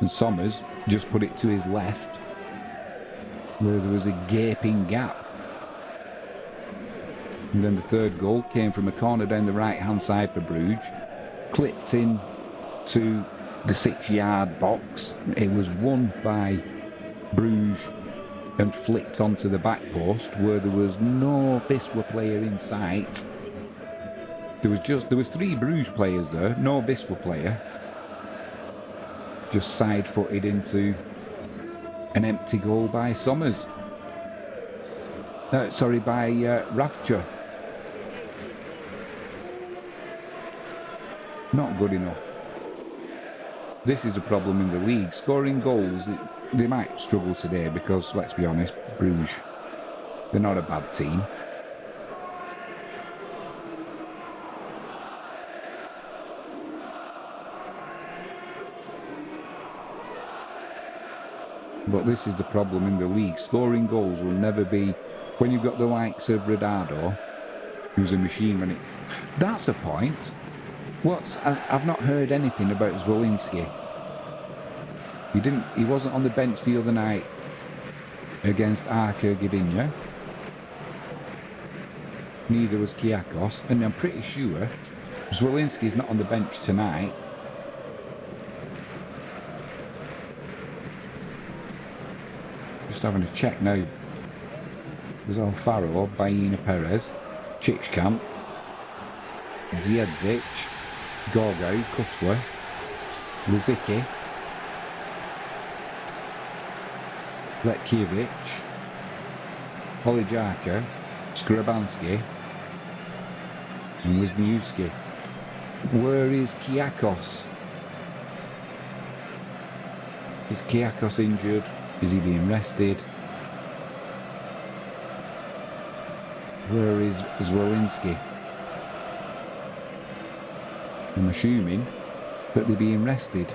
S1: And Somers just put it to his left, where there was a gaping gap. And then the third goal came from a corner down the right-hand side for Brugge. Clipped in to the 6-yard box. It was won by Brugge and flicked onto the back post, where there was no Wisla player in sight. There was 3 Brugge players there, no Wisla player. Just side-footed into an empty goal by Somers. By Ravcha. Not good enough. This is a problem in the league. Scoring goals, they might struggle today because, let's be honest, Brugge, they're not a bad team. But this is the problem in the league. Scoring goals will never be... When you've got the likes of Rodado, who's a machine running... That's a point. I've not heard anything about Zwolinski. He wasn't on the bench the other night against Arka Gdynia. Neither was Kiakos, and I'm pretty sure Zwolinski's not on the bench tonight. Just having a check now. There's Alfaro, Baina Perez, Chichkamp, Dziedzic, Gorgau, Kutwa, Lizicki, Letkiewicz, Polijarka, Skrabanski, and Wisniewski. Where is Kiakos? Is Kiakos injured? Is he being rested? Where is Zwolinski? I'm assuming that they're being rested.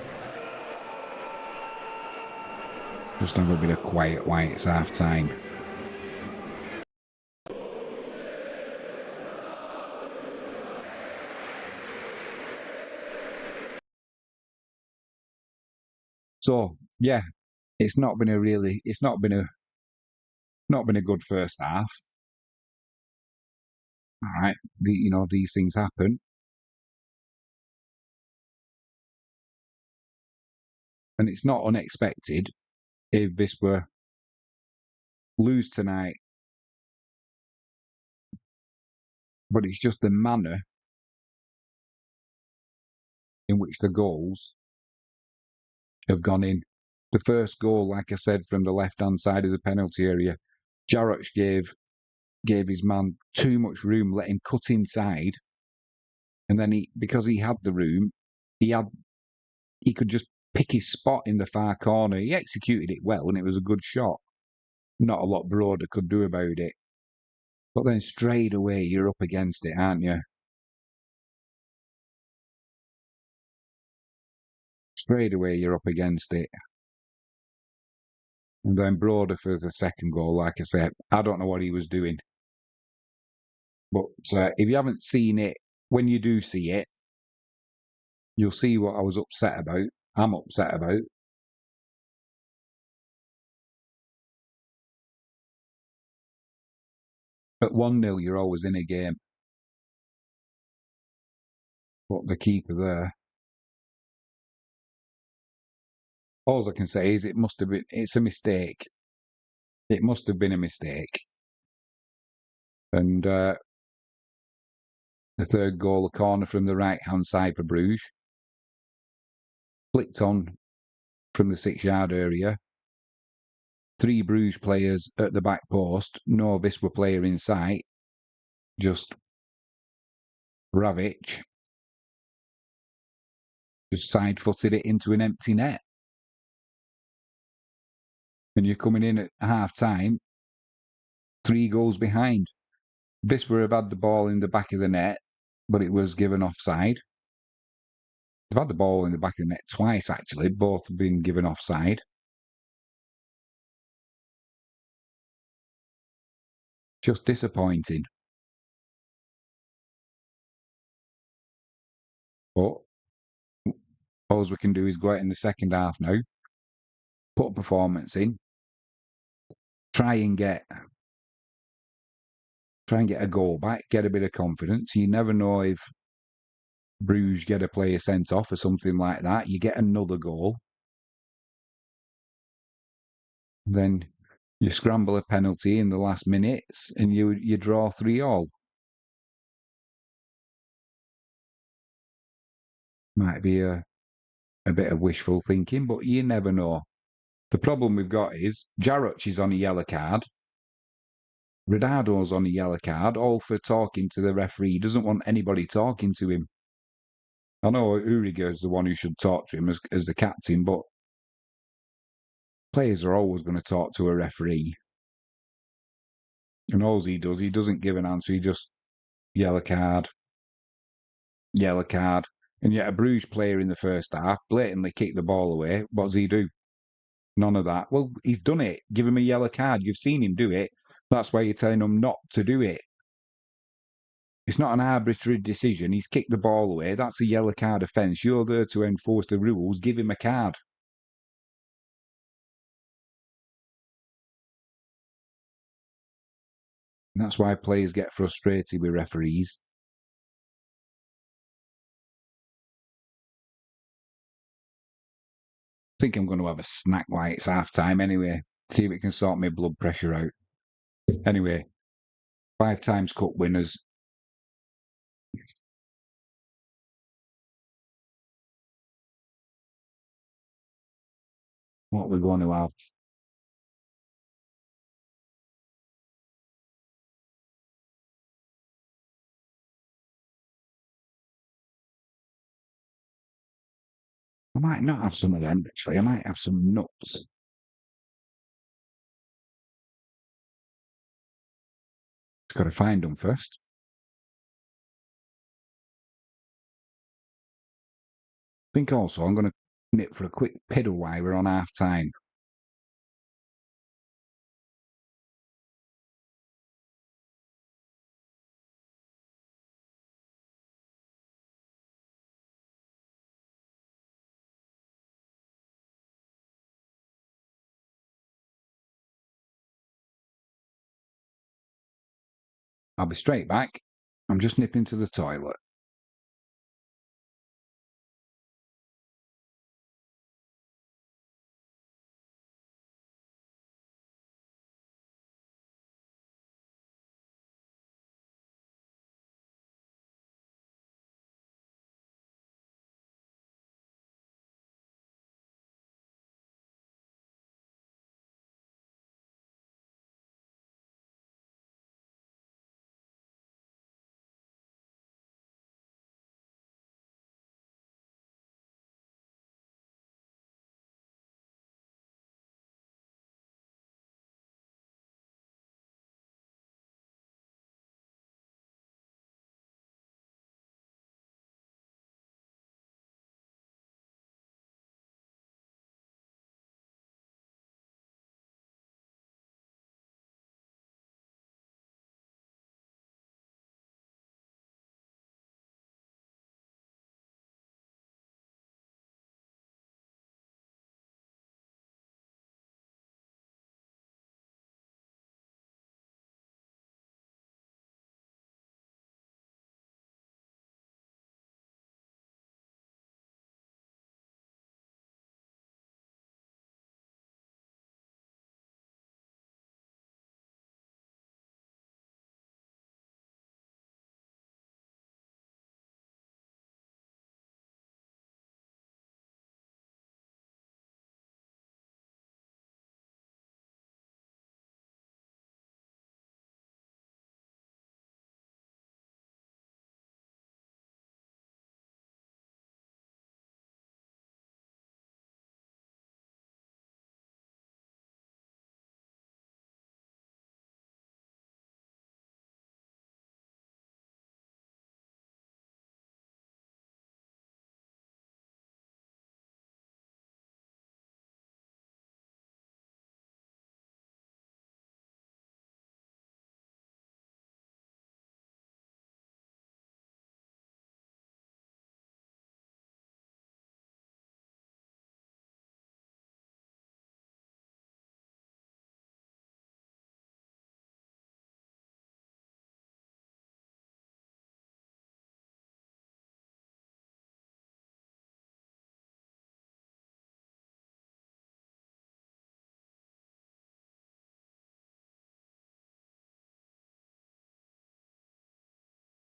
S1: Just have a bit of quiet while it's half time. So yeah, it's not been a good first half. All right, these things happen. And it's not unexpected if Wisla lose tonight. But it's just the manner in which the goals have gone in. The first goal, like I said, from the left-hand side of the penalty area, Jaroch gave his man too much room, let him cut inside. And then because he had the room, he could just pick his spot in the far corner. He executed it well, and it was a good shot. Not a lot Broder could do about it. But then straight away, you're up against it, aren't you? Straight away, you're up against it. And then Broder for the second goal, like I said, I don't know what he was doing. But if you haven't seen it, when you do see it, you'll see what I was upset about. I'm upset about. At 1-0, you're always in a game. But the keeper there. All I can say is it's a mistake. It must have been a mistake. And the third goal, a corner from the right-hand side for Bruges. Flicked on from the 6-yard area. 3 Bruges players at the back post. No Wisla player in sight. Just Ravic. Just side-footed it into an empty net. And you're coming in at half-time 3 goals behind. Wisla have had the ball in the back of the net, but it was given offside. They've had the ball in the back of the net twice, actually. Both have been given offside. Just disappointing. But all we can do is go out in the second half now, put a performance in, try and get a goal back, get a bit of confidence. You never know if Bruges get a player sent off or something like that. You get another goal. Then you scramble a penalty in the last minutes and you draw 3-3. Might be a bit of wishful thinking, but you never know. The problem we've got is Jarroch is on a yellow card. Redardo's on a yellow card, all for talking to the referee. He doesn't want anybody talking to him. I know Uriger's the one who should talk to him as the captain, but players are always going to talk to a referee. And all he does, he doesn't give an answer. He just yellow card, yellow card. And yet a Bruges player in the first half blatantly kicked the ball away. What does he do? None of that. Well, he's done it. Give him a yellow card. You've seen him do it. That's why you're telling him not to do it. It's not an arbitrary decision. He's kicked the ball away. That's a yellow card offence. You're there to enforce the rules. Give him a card. And that's why players get frustrated with referees. I think I'm going to have a snack while it's half time anyway. See if it can sort my blood pressure out. Anyway, 5 times cup winners. What we're going to have. I might not have some of them, actually. I might have some nuts. Just got to find them first. I think also I'm going to nip for a quick piddle while we're on half time. I'll be straight back. I'm just nipping to the toilet.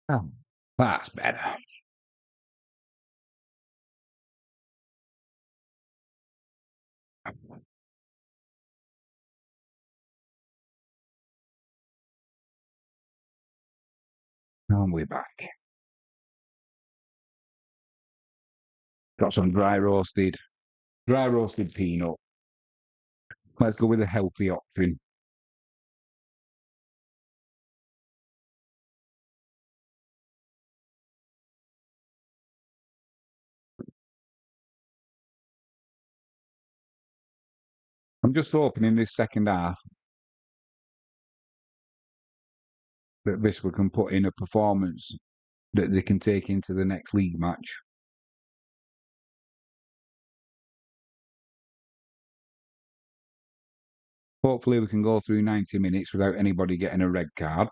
S1: Oh, that's better. And we're back. Got some dry roasted peanut. Let's go with a healthy option. I'm just hoping in this second half that Wisla can put in a performance that they can take into the next league match. Hopefully we can go through 90 minutes without anybody getting a red card.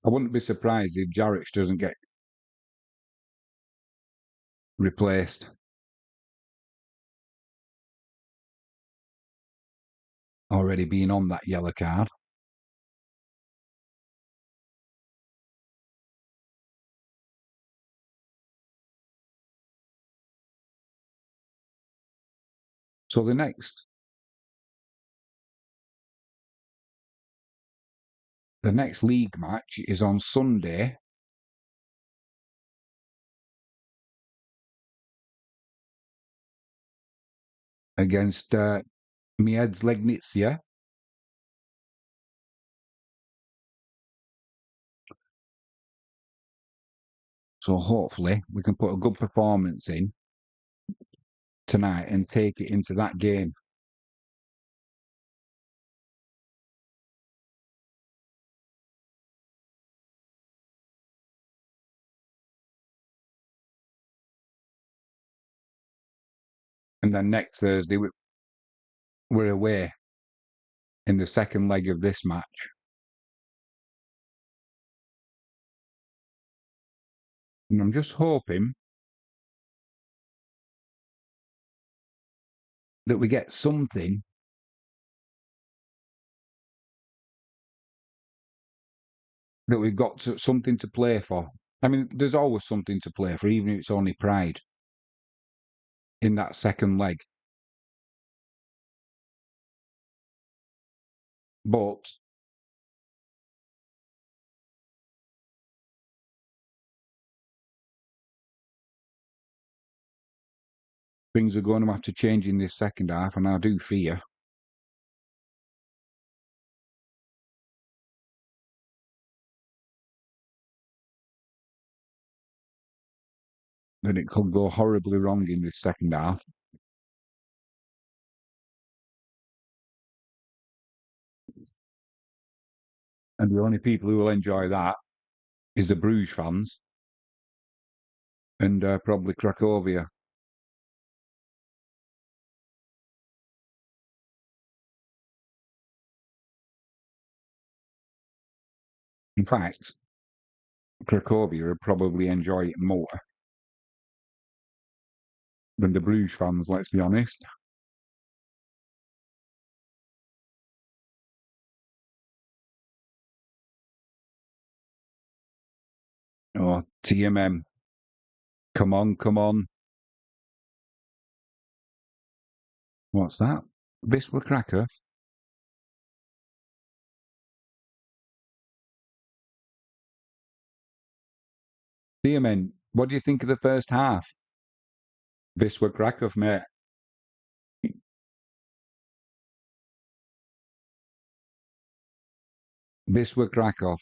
S1: I wouldn't be surprised if Jarrett doesn't get replaced. Already being on that yellow card. So the next league match is on Sunday against Miedz Legnica. So hopefully we can put a good performance in tonight and take it into that game. And then next Thursday we're away in the second leg of this match. And I'm just hoping that we get something that we've got something to play for. I mean, there's always something to play for, even if it's only pride in that second leg. But things are going to have to change in this second half, and I do fear that it could go horribly wrong in this second half. And the only people who will enjoy that is the Bruges fans and probably Cracovia. In fact, Cracovia will probably enjoy it more than the Bruges fans, let's be honest. Oh, TMM. Come on, come on. What's that? Wisla Krakow? TMN, what do you think of the first half? Wisla Krakow, mate. Wisla Krakow.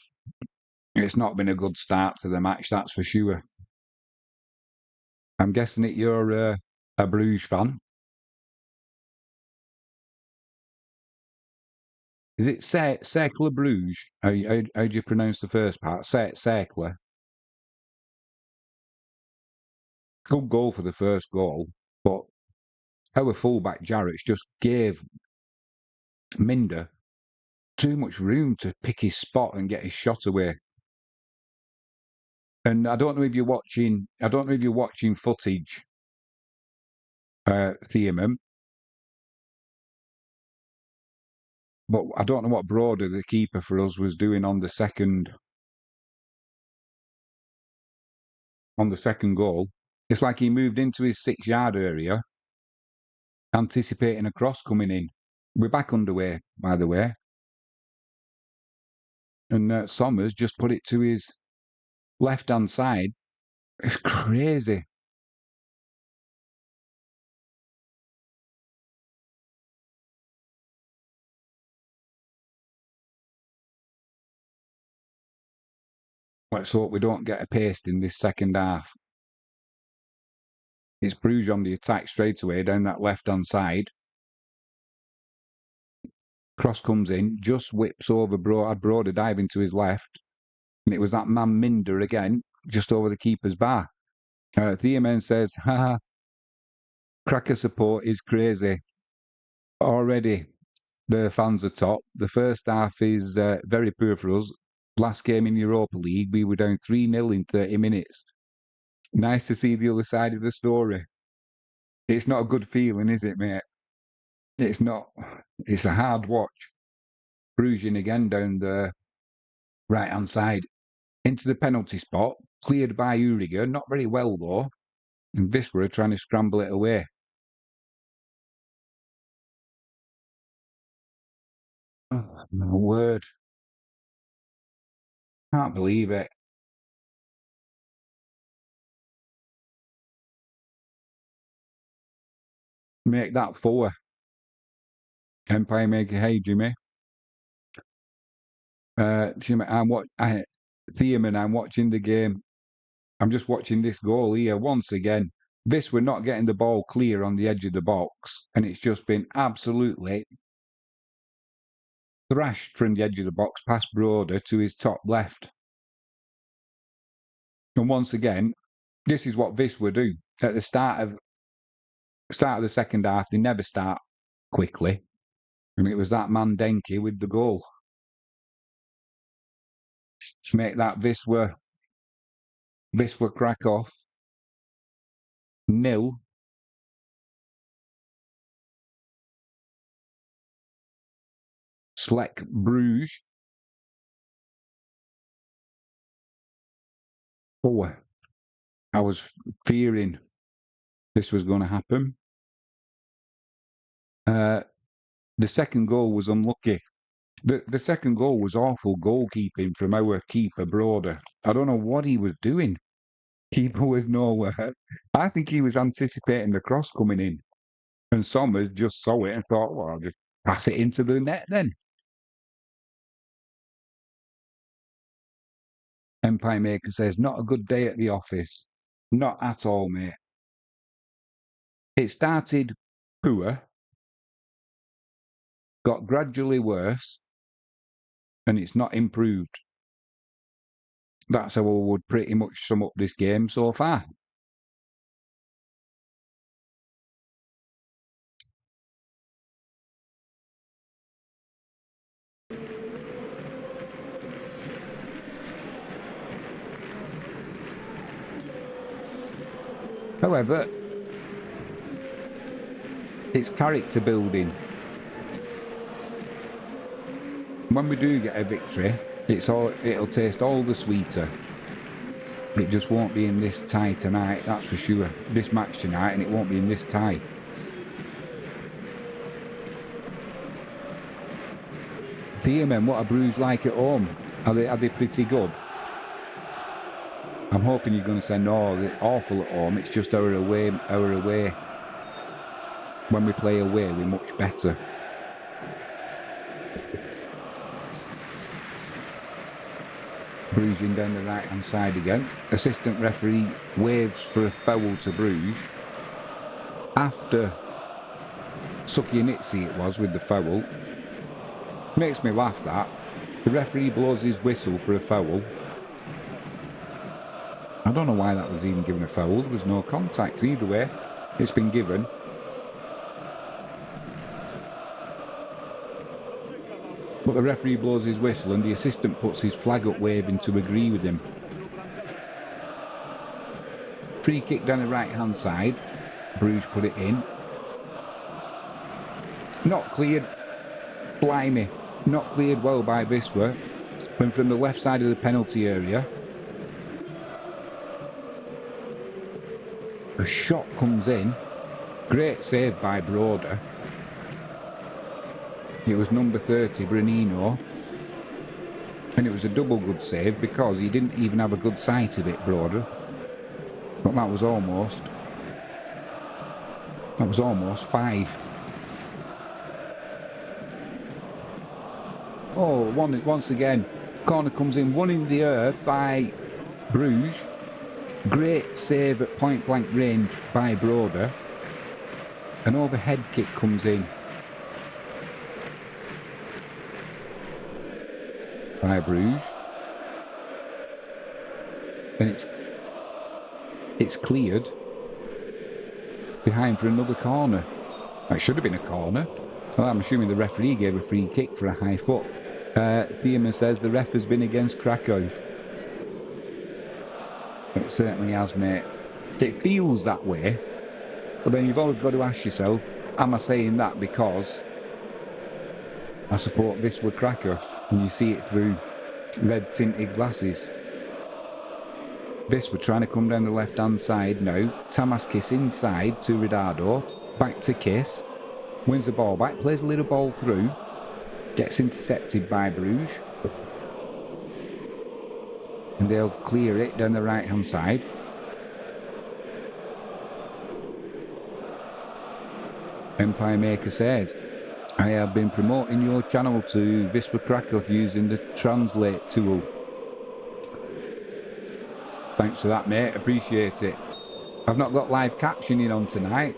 S1: It's not been a good start to the match, that's for sure. I'm guessing that you're a Bruges fan. Is it Cercle Brugge? How do you pronounce the first part? Cercle. Good goal for the first goal, but our fullback Jarrett just gave Minder too much room to pick his spot and get his shot away. And I don't know if you're watching. I don't know if you're watching footage, Thiaman, But I don't know what Broder, the keeper for us, was doing on the second goal. It's like he moved into his 6-yard area, anticipating a cross coming in. We're back underway, by the way. And Somers just put it to his left-hand side. It's crazy. Let's hope we don't get a paste in this second half. It's Bruges on the attack straight away down that left-hand side. Cross comes in, just whips over Broder diving to his left. And it was that man Minder again, just over the keeper's bar. Thiemann says, haha, Krakow support is crazy. Already, the fans are top. The first half is very poor for us. Last game in Europa League, we were down 3-0 in 30 minutes. Nice to see the other side of the story. It's not a good feeling, is it, mate? It's not. It's a hard watch. Bruges again down the right-hand side. Into the penalty spot. Cleared by Uriger. Not very well, though. And Wisla trying to scramble it away. Oh, my word. Can't believe it. Make that 4. Empire Maker, hey, Jimmy. Jimmy, Thiemann, I'm watching the game. I'm just watching this goal here once again. We're not getting the ball clear on the edge of the box, and it's just been absolutely thrashed from the edge of the box past Broder to his top left. And once again, this is what Wisla do. At the start of the second half, they never start quickly. And it was that man Denke with the goal. To make that Wisla Krakow 0. Cercle Brugge 4. I was fearing this was going to happen. The second goal was unlucky. The second goal was awful goalkeeping from our keeper, Broder. I don't know what he was doing. Keeper was nowhere. I think he was anticipating the cross coming in. And Somers just saw it and thought, well, I'll just pass it into the net then. Empire Maker says, not a good day at the office. Not at all, mate. It started poor, got gradually worse, and it's not improved. That's how I would pretty much sum up this game so far. However, it's character building. When we do get a victory, it'll taste all the sweeter. It just won't be in this tie tonight, that's for sure. This match tonight, and it won't be in this tie. Thiemann, what are Bruges like at home? Are they pretty good? I'm hoping you're going to say no, they're awful at home. It's just our away. When we play away, we're much better. Bruges down the right-hand side again. Assistant referee waves for a foul to Bruges. After Sukianitsi it was with the foul. Makes me laugh that. The referee blows his whistle for a foul. I don't know why that was even given a foul. There was no contact either way. It's been given. But the referee blows his whistle and the assistant puts his flag up waving to agree with him. Free kick down the right-hand side. Bruges put it in. Not cleared. Blimey. not cleared well by Wisla. Went from the left side of the penalty area. A shot comes in. Great save by Broder. It was number 30, Branino. And it was a double good save because he didn't even have a good sight of it, Broder. But that was almost 5. Oh, once again, corner comes in, one in the air by Brugge. Great save at point blank range by Broder. An overhead kick comes in by Brugge. And it's cleared behind for another corner. That should have been a corner. Well, I'm assuming the referee gave a free kick for a high foot. Thiemann says the ref has been against Krakow. It certainly has, mate. It feels that way. But then you've always got to ask yourself, am I saying that because I support Wisla Krakow and you see it through red tinted glasses? Wisla trying to come down the left hand side now. Tamas Kiss inside to Ridado. Back to Kiss. Wins the ball back. Plays a little ball through. Gets intercepted by Brugge. And they'll clear it down the right hand side. Empire Maker says, I have been promoting your channel to Wisla Krakow using the translate tool. Thanks for that, mate. Appreciate it. I've not got live captioning on tonight.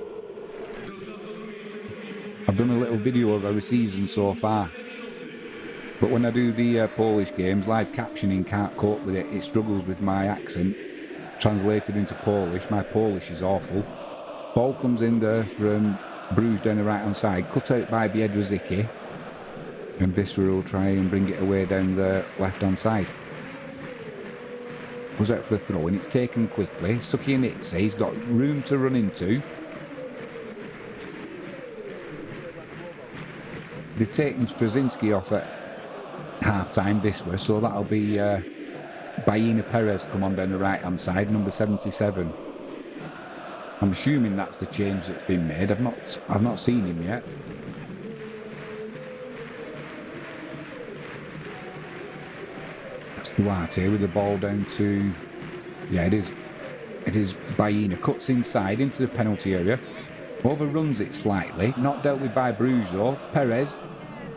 S1: I've done a little video of our season so far. But when I do the Polish games, live captioning can't cope with it. It struggles with my accent. Translated into Polish. My Polish is awful. Ball comes in there from Brugge down the right hand side. Cut out by Biedrzycki. And Wisla will try and bring it away down the left hand side. Goes out for a throw and it's taken quickly. Suki and Itze, he's got room to run into. They've taken Straczynski off at half-time, Wisla, so that'll be Baina Perez come on down the right-hand side, number 77. I'm assuming that's the change that's been made. I've not seen him yet. Duarte with the ball down to... Yeah, it is Baina. Cuts inside into the penalty area. Overruns it slightly. Not dealt with by Brugge though. Perez,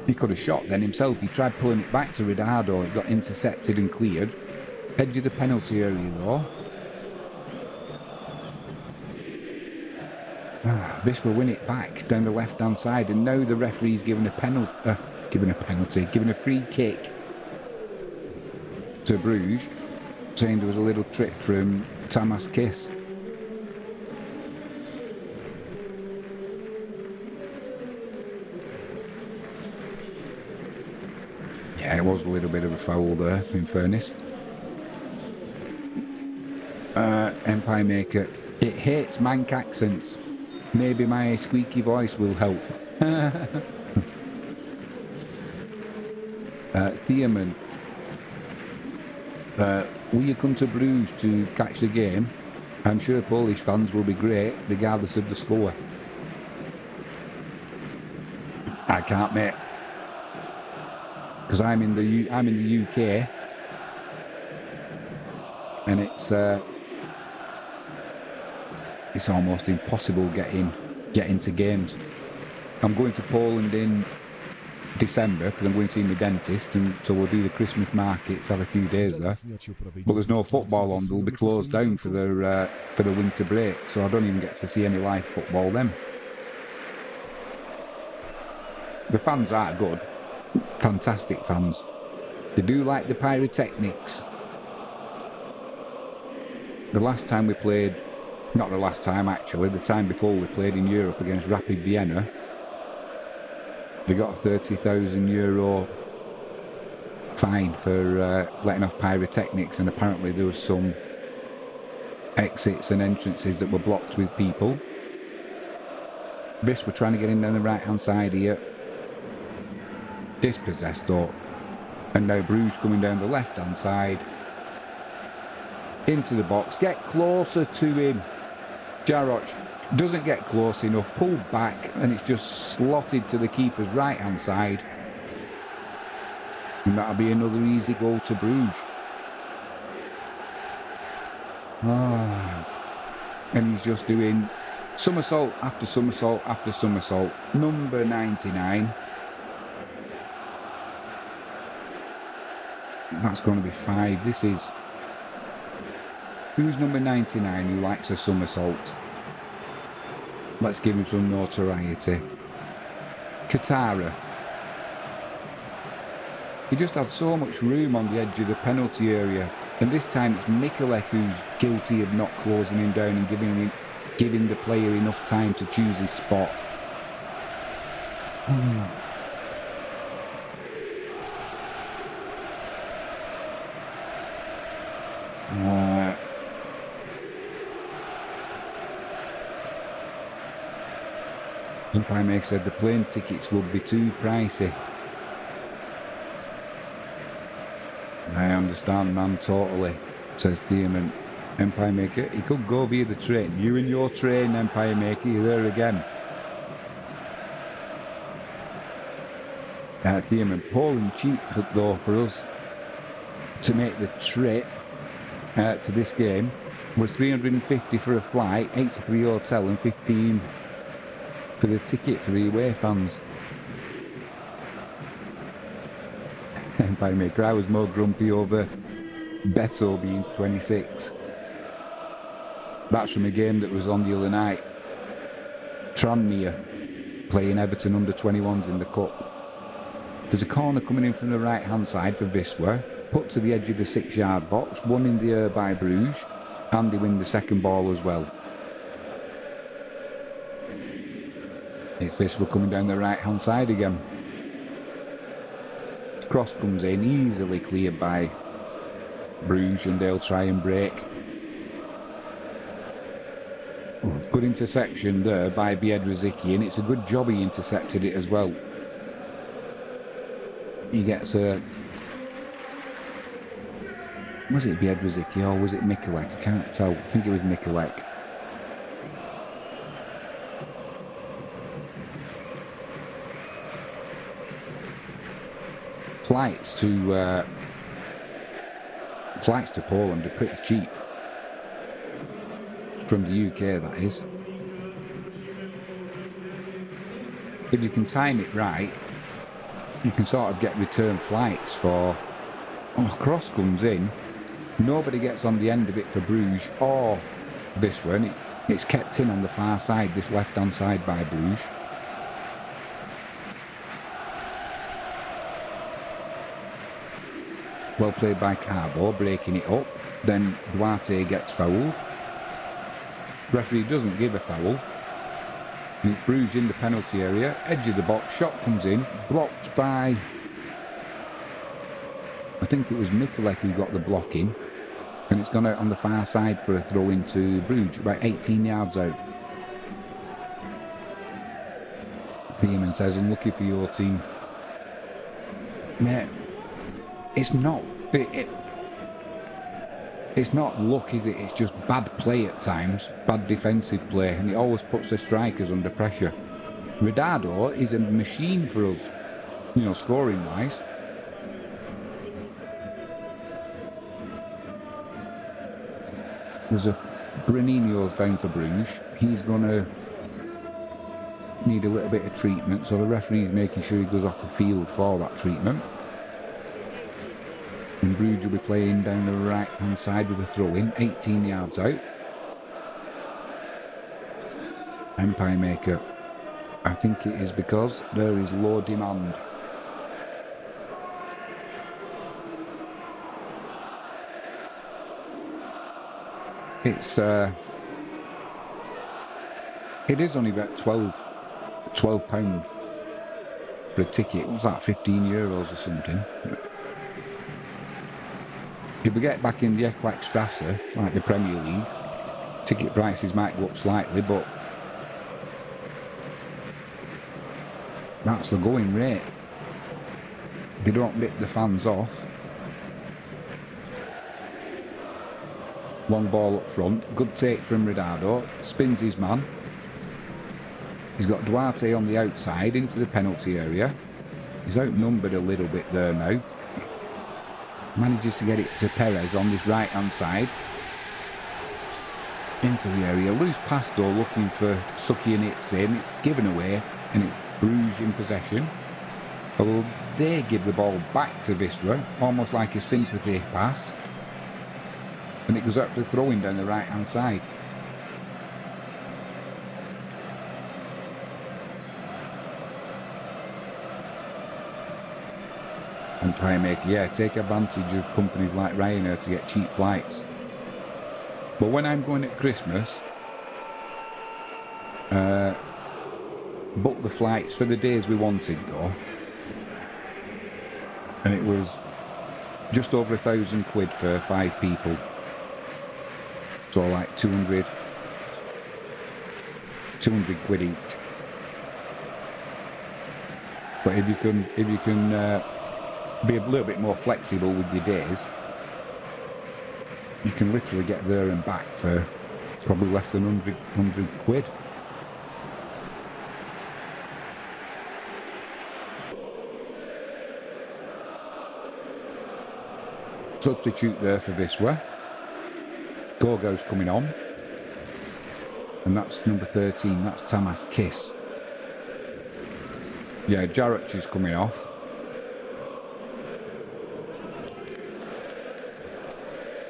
S1: he could have shot then himself. He tried pulling it back to Ridado. It got intercepted and cleared. Edge of the penalty area though. Wisla win it back down the left hand side, and now the referee's given a free kick to Brugge, saying there was a little trick from Tamas Kiss. Yeah, it was a little bit of a foul there, in fairness. Empire Maker, it hates Manc accents. Maybe my squeaky voice will help. Thiemann, will you come to Bruges to catch the game? I'm sure Polish fans will be great, regardless of the score. I can't, mate, because I'm in the UK, and it's almost impossible getting to games. I'm going to Poland in December because I'm going to see my dentist, and so we'll do the Christmas markets, have a few days there. But there's no football on; they'll be closed down for the winter break, so I don't even get to see any live football then. The fans are good, fantastic fans. They do like the pyrotechnics. The last time we played, not the last time actually, the time before we played in Europe against Rapid Vienna, they got a €30,000 fine for letting off pyrotechnics, and apparently there was some exits and entrances that were blocked with people. Wisla trying to get in down the right hand side here. dispossessed though. And now Bruges coming down the left-hand side. Into the box. Get closer to him. Jaroch doesn't get close enough. Pulled back. And it's just slotted to the keeper's right-hand side. And that'll be another easy goal to Bruges. And he's just doing somersault after somersault after somersault. Number 99. That's going to be 5. This is... Who's number 99 who likes a somersault? Let's give him some notoriety. Katara. He just had so much room on the edge of the penalty area. And this time it's Mikulek who's guilty of not closing him down and giving the player enough time to choose his spot. Umpire Maker said the plane tickets would be too pricey. I understand, man, totally, says Thiemann. Empire Maker, he could go via the train. You and your train, Empire Maker, you're there again. Thiemann, Poland cheap though for us to make the trip to this game was 350 for a flight, 80 for the hotel and 15 for the ticket for the away fans. Empire Maker, I was more grumpy over Beto being 26. That's from a game that was on the other night. Tranmere playing Everton under 21s in the cup. There's a corner coming in from the right hand side for Wisla, put to the edge of the 6-yard box, won in the air by Bruges, and they win the second ball as well. It's Wisla coming down the right hand side again. Cross comes in, easily cleared by Bruges, and they'll try and break. Good interception there by Biedrzycki, and it's a good job he intercepted it as well. He gets a... Was it Biedrzycki or was it Mikulek? I can't tell. I think it was Mikulek. Flights to Poland are pretty cheap. From the UK, that is. If you can time it right, you can sort of get return flights for... Oh, cross comes in. Nobody gets on the end of it for Bruges or this one. It's kept in on the far side, this left-hand side by Bruges. Well played by Carbo, breaking it up. Then Duarte gets fouled. Referee doesn't give a foul. And it's Bruges in the penalty area. Edge of the box, shot comes in. Blocked by... I think it was Mikulek who got the block in. And it's gone out on the far side for a throw into Bruges, about 18 yards out. Thiemann says, unlucky for your team. Mate, it's not... It's not luck, is it? It's just bad play at times, bad defensive play, and it always puts the strikers under pressure. Redado is a machine for us, you know, scoring-wise. There's a Bruninho's down for Bruges. He's going to need a little bit of treatment, so the referee's making sure he goes off the field for that treatment. And Brugge will be playing down the right-hand side with a throw-in, 18 yards out. Empire Maker. I think it is because there is low demand. It is only about £12 for a ticket. What's that, €15 or something? If we get back in the Equaxstrasse, like the Premier League, ticket prices might go up slightly, but that's the going rate. They don't rip the fans off. Long ball up front. Good take from Redardo. Spins his man. He's got Duarte on the outside into the penalty area. He's outnumbered a little bit there now. Manages to get it to Perez on this right-hand side. Into the area. Loose pass though, looking for Suki and it's in. It's given away and it's Brugge in possession. Although they give the ball back to Wisla, almost like a sympathy pass. And it goes out for the throw-in down the right-hand side. And Playmaker, yeah, take advantage of companies like Ryanair to get cheap flights. But when I'm going at Christmas, book the flights for the days we wanted go. And it was just over £1,000 for 5 people. So like 200 quid each. But if you can be a little bit more flexible with your days, you can literally get there and back for probably less than 100 quid. Substitute there for Wisla. Gorgo's coming on. And that's number 13, that's Tamas Kiss. Yeah, Jarrett is coming off.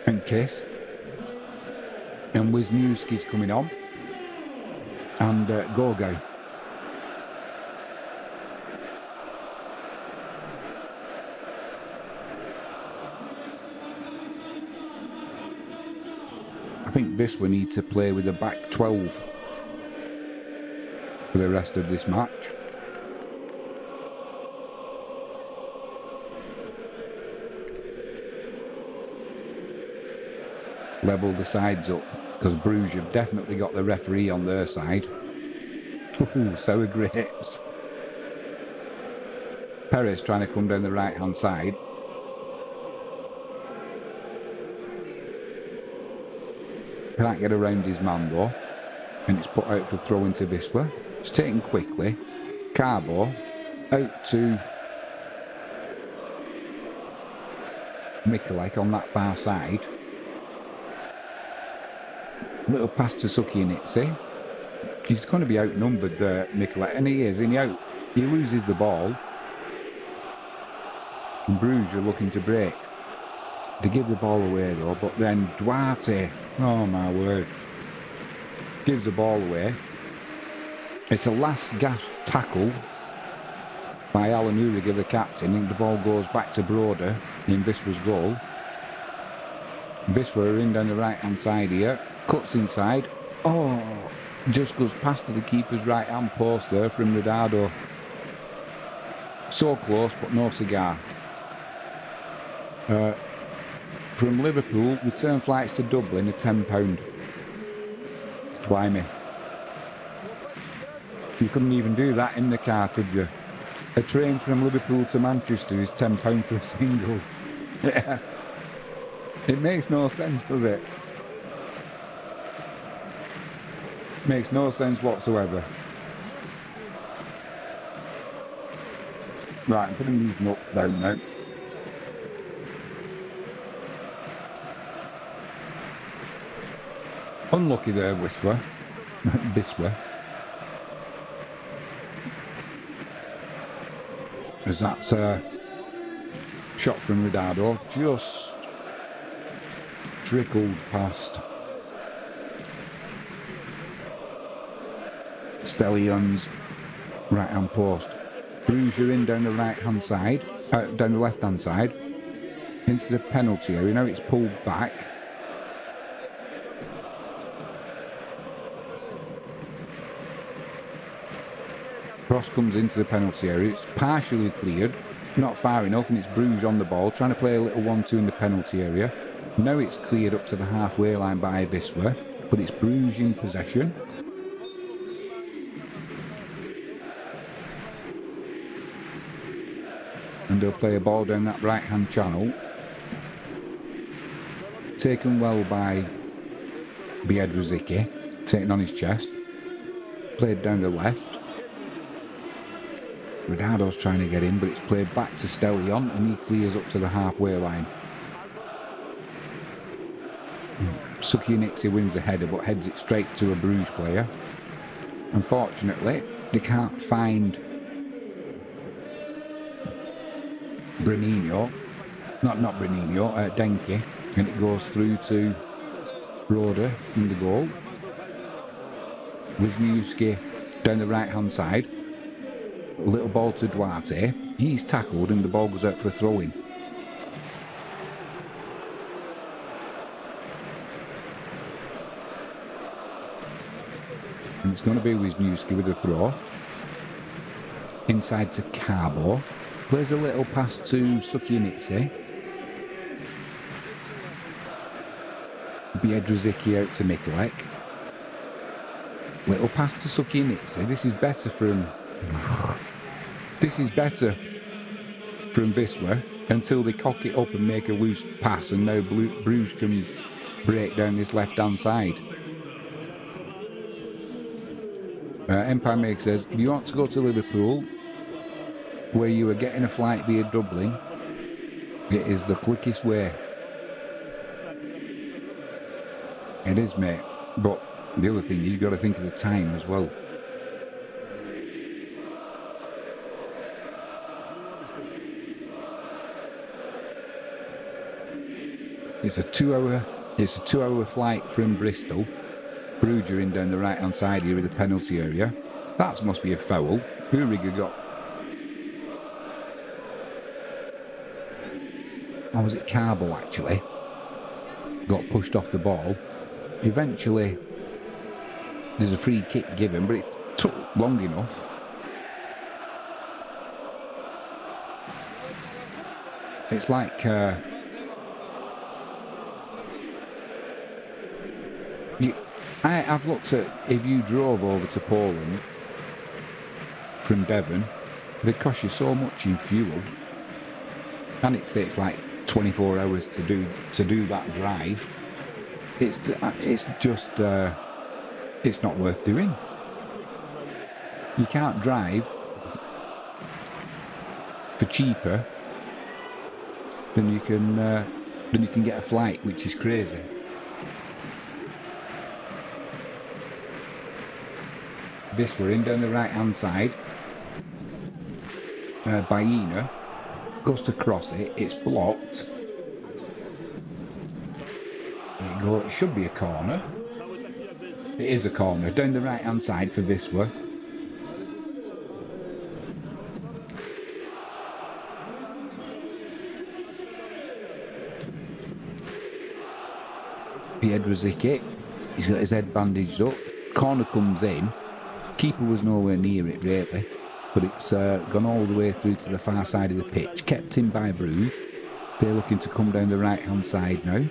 S1: And Kiss. And Wisniewski's coming on. And Gorgo. I think this will need to play with a back 12 for the rest of this match. Level the sides up, because Brugge have definitely got the referee on their side. Ooh, sour grapes. Perez trying to come down the right hand side. Can't get around his man though, and it's put out for throw into Wisla. It's taken quickly. Carbo out to Mikulek on that far side. Little pass to Suki and Itzy. He's going to be outnumbered there, Mikulek, and he is. And he loses the ball. And Brugge are looking to break. They give the ball away though, but then Duarte, oh my word, gives the ball away. It's a last gasp tackle by Alan Uriger, the captain, and the ball goes back to Broder in Wisla's goal. Wisla are in down the right hand side here, cuts inside, oh, just goes past to the keeper's right hand post there from Redardo. So close, but no cigar. From Liverpool, return flights to Dublin are £10. Blimey. You couldn't even do that in the car, could you? A train from Liverpool to Manchester is £10 for a single. Yeah. It makes no sense, does it? Makes no sense whatsoever. Right, I'm putting these nuts down now. Unlucky there, Wisla. Wisla. As that's a shot from Redardo, just trickled past Stellion's right hand post. Brugge are in down the right hand side, down the left hand side, into the penalty area. Now it's pulled back. Cross comes into the penalty area. It's partially cleared, not far enough, and it's Brugge on the ball, trying to play a little 1-2 in the penalty area. Now it's cleared up to the halfway line by Wisla, but it's Brugge in possession. And they'll play a ball down that right-hand channel. Taken well by Biedrzycki, taken on his chest. Played down the left. Ridardo's trying to get in, but it's played back to Stellion, and he clears up to the halfway line. Sukianitsi wins the header, but heads it straight to a Bruges player. Unfortunately, they can't find Denki, and it goes through to Broder in the goal. Wisniewski down the right-hand side. A little ball to Duarte. He's tackled and the ball goes out for a throw-in. And it's going to be Wisniewski with a throw. Inside to Carbo. Plays a little pass to Sukianitsi. Biedrzycki out to Mikulek. Little pass to Sukianitsi. This is better from Wisla until they cock it up and make a loose pass, and now Bruges can break down this left-hand side. Empire Make says, if you want to go to Liverpool, where you are getting a flight via Dublin, it is the quickest way. It is, mate. But the other thing is you've got to think of the time as well. It's a 2-hour flight from Bristol. Brugge are in down the right hand side here with the penalty area. That must be a foul. Uriger got... Or was it Carbo actually? Got pushed off the ball. Eventually there's a free kick given, but it took long enough. It's like I've looked at, if you drove over to Poland from Devon, it costs you so much in fuel, and it takes like 24 hours to do that drive. It's just it's not worth doing. You can't drive for cheaper than you can get a flight, which is crazy. Wisla in down the right hand side. Baena goes to cross it. It's blocked. It should be a corner. It is a corner down the right hand side for Wisla. Biedrzycki, he's got his head bandaged up. Corner comes in. Keeper was nowhere near it really, but it's gone all the way through to the far side of the pitch. Kept in by Bruges. They're looking to come down the right hand side now.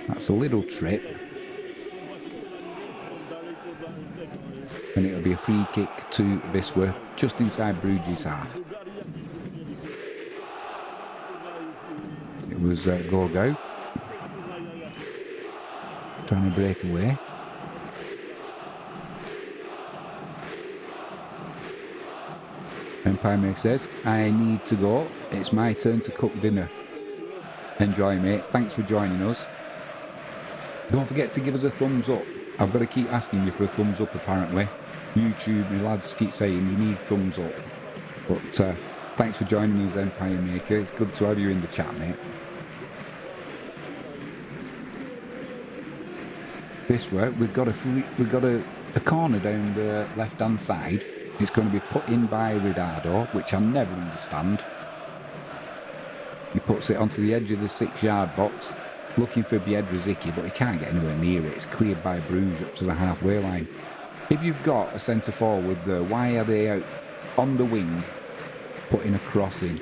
S1: That's a little trip. And it'll be a free kick to Wisla just inside Bruges' half. It was go. Trying to break away. Empire makes it. I need to go. It's my turn to cook dinner. Enjoy, mate. Thanks for joining us. Don't forget to give us a thumbs up. I've got to keep asking you for a thumbs up apparently. YouTube, my lads keep saying you need thumbs up. But thanks for joining us, Empire Maker. It's good to have you in the chat, mate. Wisla, we've got a corner down the left-hand side. It's going to be put in by Ridardo, which I never understand. He puts it onto the edge of the 6-yard box, looking for Biedrzycki, but he can't get anywhere near it. It's cleared by Bruges up to the halfway line. If you've got a centre forward there, why are they out on the wing putting a cross in?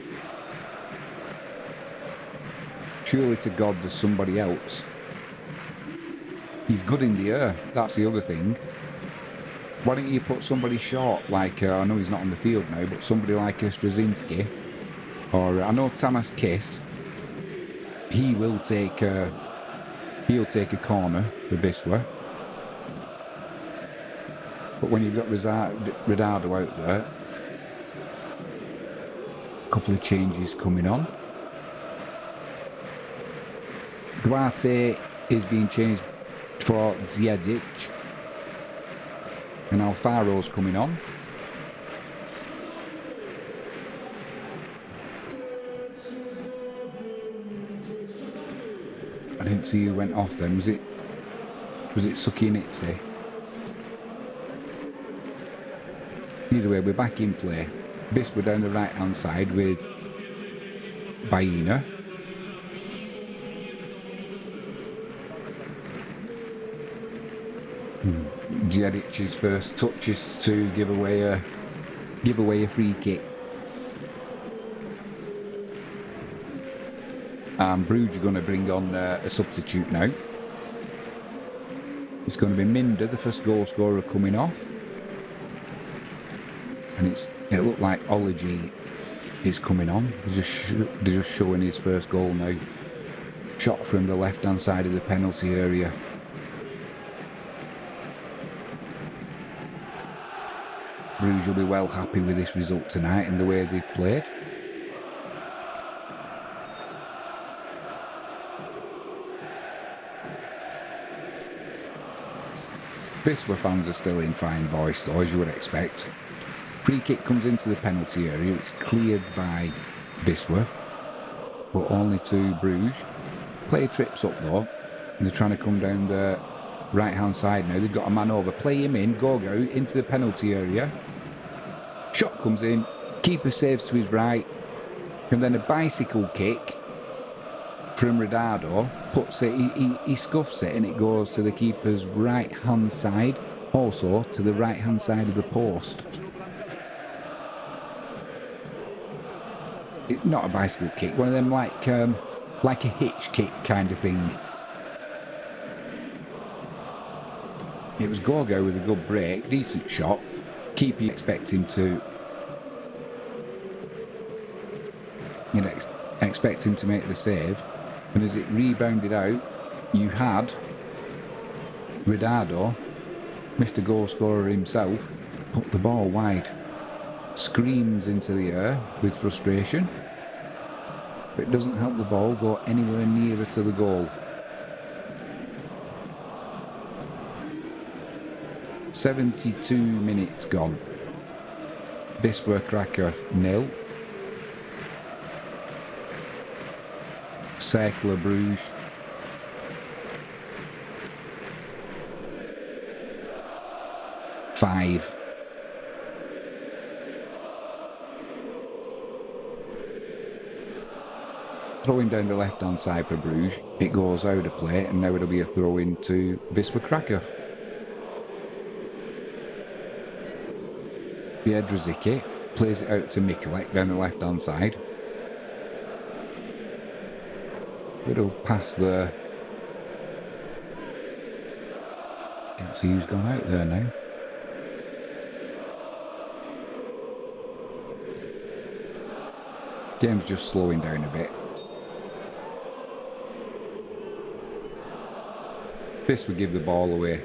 S1: Surely to God there's somebody else. He's good in the air, that's the other thing. Why don't you put somebody short, like, I know he's not on the field now, but somebody like Straczynski, or I know Tamas Kiss, he'll take a corner for Wisla. But when you've got Ridardo out there, a couple of changes coming on. Duarte is being changed for Zjedic. And Alfaro's coming on. I didn't see who went off then. Was it Sukinitsi? Either way, we're back in play. Wisla down the right hand side with Baina. Zjedic's first touch is to give away a free kick. And Brugge are going to bring on a substitute now. It's going to be Minder, the first goal scorer, coming off. And it looked like Ology is coming on. They're just showing his first goal now. Shot from the left-hand side of the penalty area. Brugge will be well happy with this result tonight and the way they've played. Wisla fans are still in fine voice though, as you would expect. Free kick comes into the penalty area. It's cleared by Wisla, but only to Brugge. Player trips up though, and they're trying to come down the right-hand side now. They've got a man over. Play him in. Go into the penalty area. Shot comes in. Keeper saves to his right, and then a bicycle kick from Ridardo puts it. He scuffs it, and it goes to the keeper's right-hand side. Also to the right-hand side of the post. It's not a bicycle kick. One of them like a hitch kick kind of thing. It was Gorgo with a good break, decent shot. Keeper expect him to, expect him to make the save. And as it rebounded out, you had Ridardo, Mr. Goal Scorer himself, put the ball wide. Screams into the air with frustration. But it doesn't help the ball go anywhere nearer to the goal. 72 minutes gone. Wisla Krakow 0. Cercle Brugge 5. Throwing down the left-hand side for Brugge. It goes out of play, and now it'll be a throw-in to Wisla Krakow. Biedrzycki plays it out to Mikulek down the left-hand side. Little pass there. Can't see who's gone out there now. Game's just slowing down a bit. This would give the ball away.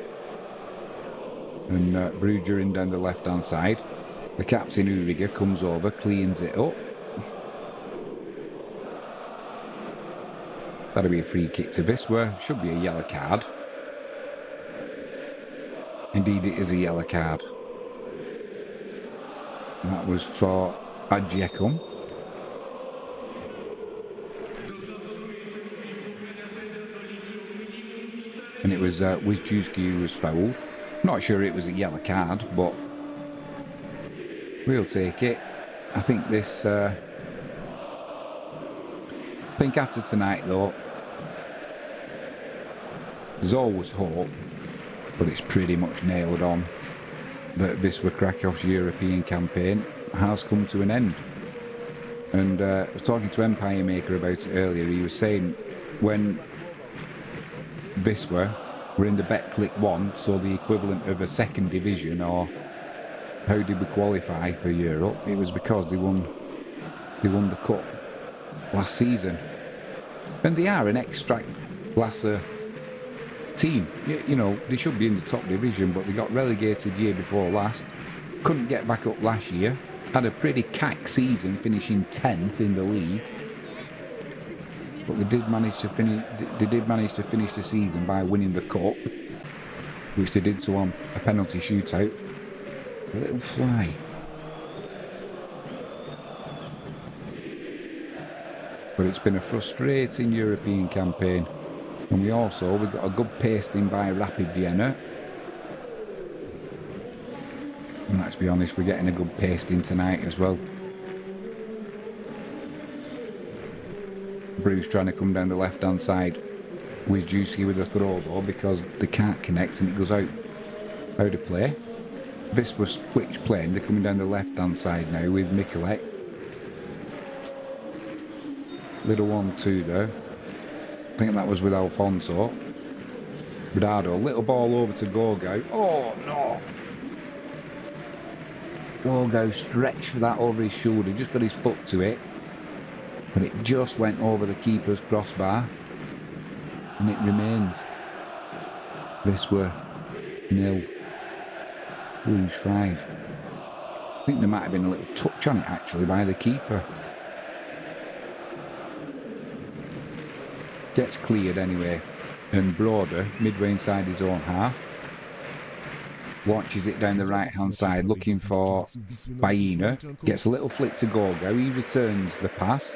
S1: And Brugge in down the left-hand side. The captain Uriger comes over, cleans it up. That'll be a free kick to Wisla. Should be a yellow card. Indeed, it is a yellow card. And that was for Adjekum. And it was Wisniewski who was fouled. Not sure it was a yellow card, but we'll take it. I think this. I think after tonight, though, there's always hope, but it's pretty much nailed on that Wisla Krakow's European campaign has come to an end. And I was talking to Empire Maker about it earlier. He was saying when Wisla We're in the Betclic 1, so the equivalent of a second division, or how did we qualify for Europe? It was because they won the cup last season. And they are an extra-classer team. You know, they should be in the top division, but they got relegated year before last. Couldn't get back up last year. Had a pretty cack season, finishing 10th in the league. But they did manage to finish the season by winning the cup, which they did so on a penalty shootout. A little fly. But it's been a frustrating European campaign. And we got a good pasting by Rapid Vienna. And let's be honest, we're getting a good pasting tonight as well. Bruce trying to come down the left-hand side. Wisla with a throw though, because they can't connect and it goes out of play. Wisla switch playing, they're coming down the left-hand side now with Mikulek. Little 1-2 there. I think that was with Alfonso. Bernardo, little ball over to Gorgo. Oh no! Gorgo stretched for that over his shoulder, just got his foot to it. But it just went over the keeper's crossbar. And it remains. Wisla 0. Bruges 5. I think there might have been a little touch on it actually by the keeper. Gets cleared anyway. And Broder, midway inside his own half, launches it down the right-hand side, looking for Baina. Gets a little flick to Gorgo. He returns the pass.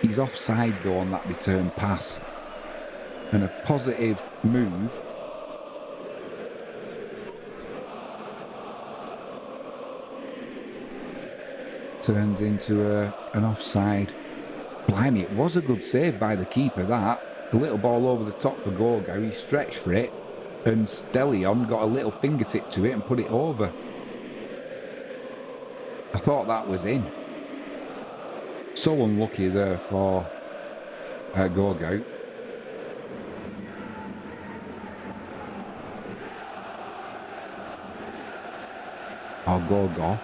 S1: He's offside though on that return pass. And a positive move. Turns into an offside. Blimey, it was a good save by the keeper, that. A little ball over the top for Gorgo. He stretched for it. And Stellion got a little fingertip to it and put it over. I thought that was in. So unlucky there for Gorgo. Or Gorgo.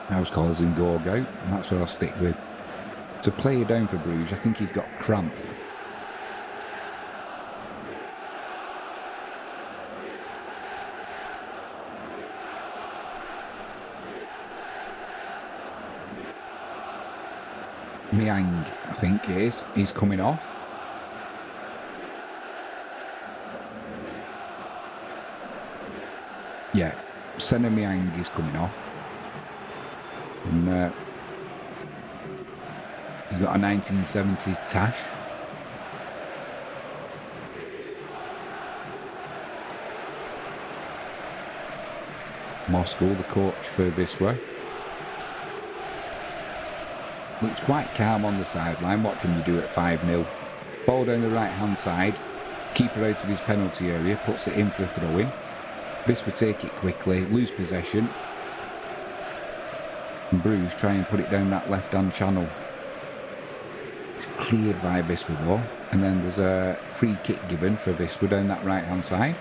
S1: I was calling him Gorgo, and that's what I'll stick with. To play it down for Bruges, I think he's got cramp. Miang, I think it is. He's coming off. Yeah, Senna Miang is coming off. And you got a 1970s Tash. Moscow, the coach for Wisla. Looks quite calm on the sideline. What can you do at 5-0? Ball down the right-hand side. Keeper out of his penalty area. Puts it in for a throw-in. Wisla take it quickly. Lose possession. And Bruges try and put it down that left-hand channel. It's cleared by Wisla though. And then there's a free kick given for Wisla down that right-hand side.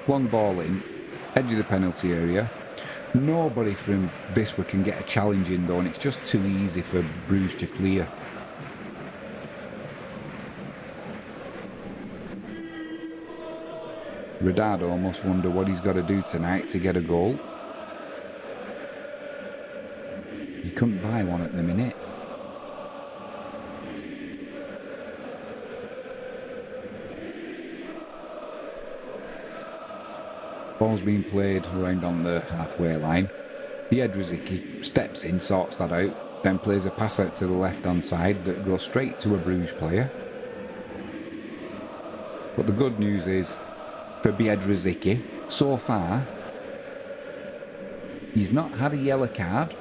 S1: Long ball in, edge of the penalty area. Nobody from Wisla can get a challenge in though, and it's just too easy for Bruges to clear. Rodado must wonder what he's got to do tonight to get a goal. He couldn't buy one at the minute. Ball's being played around on the halfway line. Biedrzycki steps in, sorts that out, then plays a pass out to the left-hand side that goes straight to a Bruges player. But the good news is, for Biedrzycki, so far, he's not had a yellow card.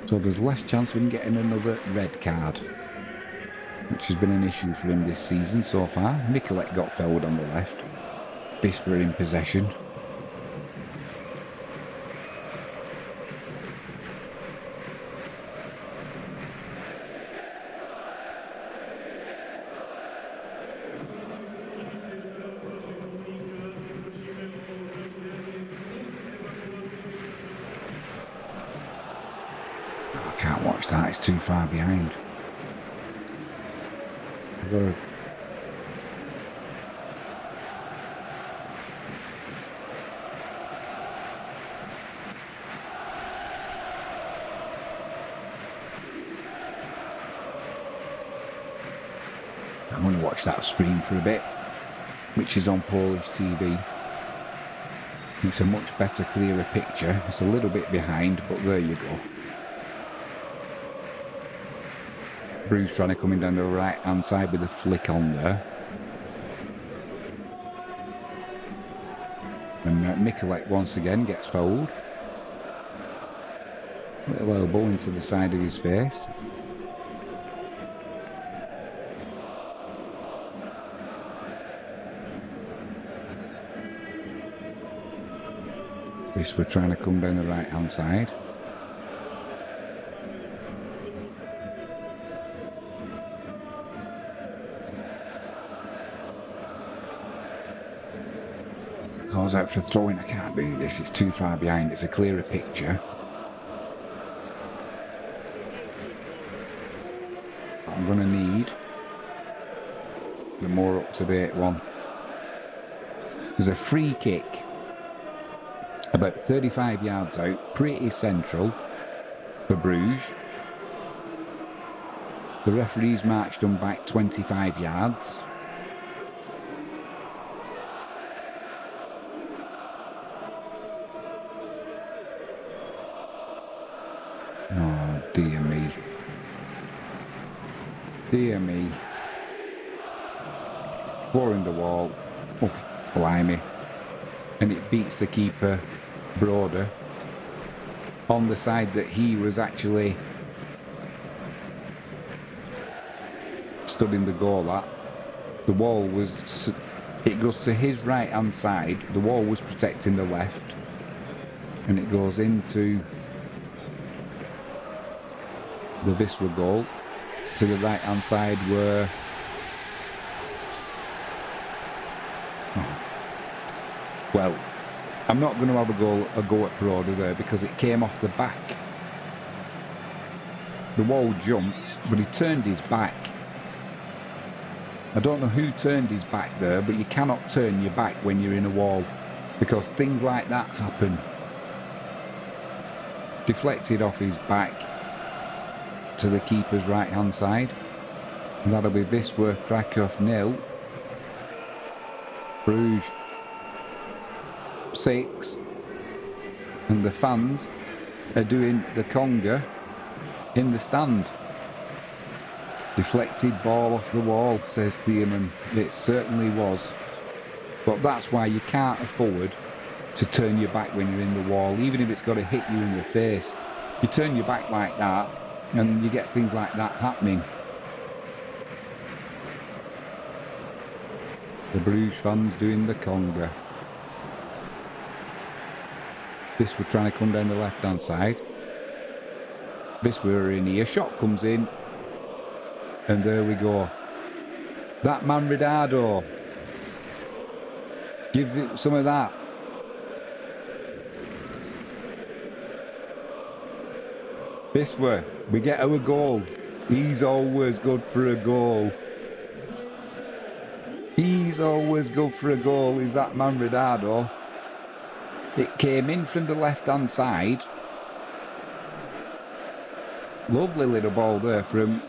S1: So there's less chance of him getting another red card, which has been an issue for him this season so far. Nicolette got fouled on the left. Wisla in possession. I can't watch that, it's too far behind. I've got to... I'm going to watch that screen for a bit, which is on Polish TV. It's a much better, clearer picture. It's a little bit behind, but there you go. Brugge trying to come in down the right hand side with a flick on there. And Mikulek once again gets fouled. Little elbow into the side of his face. This we're trying to come down the right hand side. Calls out for throwing. I can't do this, it's too far behind. It's a clearer picture. I'm going to need the more up-to-date one. There's a free kick about 35 yards out, pretty central for Bruges. The referee's marched them back 25 yards. Oh, dear me. Dear me. Flooring the wall. Oh, blimey. And it beats the keeper, Broder, on the side that he was actually stood in the goal at. The wall was, it goes to his right hand side, the wall was protecting the left, and it goes into the Wisla goal to the right hand side where well, I'm not going to have a go at Broder there because it came off the back. The wall jumped, but he turned his back. I don't know who turned his back there, but you cannot turn your back when you're in a wall because things like that happen. Deflected off his back to the keeper's right hand side. And that'll be Wisla Krakow 0. Bruges 6. And the fans are doing the conga in the stand. Deflected ball off the wall, says Thiemann. It certainly was. But that's why you can't afford to turn your back when you're in the wall, even if it's got to hit you in the face. You turn your back like that and you get things like that happening. The Bruges fans doing the conga. Wisla trying to come down the left hand side. Wisla are in here, shot comes in, and there we go. That man Ridardo gives it some of that. Wisla, we get our goal. He's always good for a goal. He's always good for a goal, is that man Ridardo. It came in from the left-hand side. Lovely little ball there from...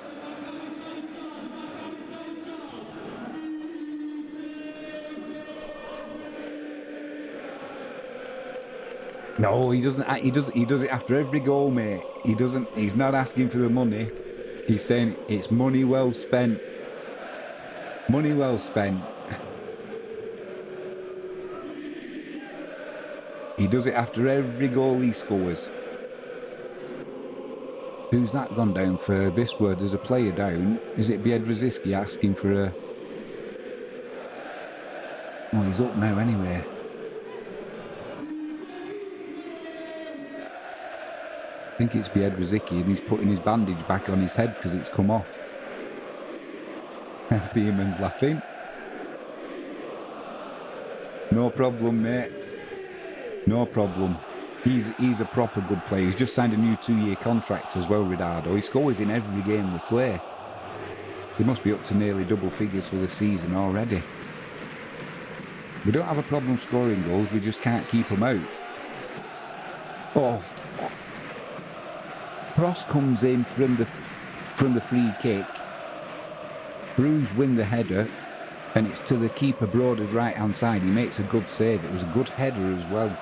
S1: No, he doesn't. He does it after every goal, mate. He doesn't. He's not asking for the money. He's saying it's money well spent. Money well spent. He does it after every goal he scores. Who's that gone down for Wisla? There's a player down. Is it Biedrzycki asking for a... Oh, he's up now anyway. I think it's Biedrzycki and he's putting his bandage back on his head because it's come off. Thieman's laughing. No problem, mate. No problem. He's a proper good player. He's just signed a new 2-year contract as well, Ridardo. He scores in every game we play. He must be up to nearly double figures for the season already. We don't have a problem scoring goals, we just can't keep them out. Oh. Cross comes in from the free kick. Bruges win the header, and it's to the keeper Broder's right-hand side. He makes a good save. It was a good header as well.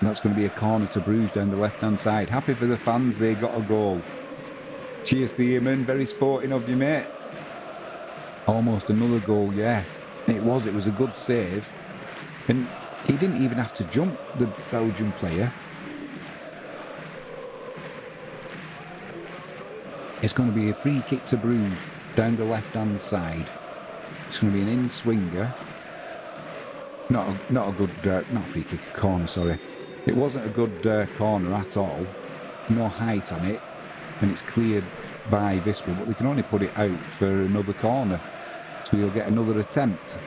S1: And that's going to be a corner to Bruges down the left-hand side. Happy for the fans, they got a goal. Cheers, Thiemann. Very sporting of you, mate. Almost another goal, yeah. It was a good save. And he didn't even have to jump, the Belgian player. It's going to be a free kick to Bruges down the left-hand side. It's going to be an in-swinger. Not a good, not free kick, a corner, sorry. It wasn't a good corner at all. No height on it. And it's cleared by Wisla, but they can only put it out for another corner. So you'll get another attempt.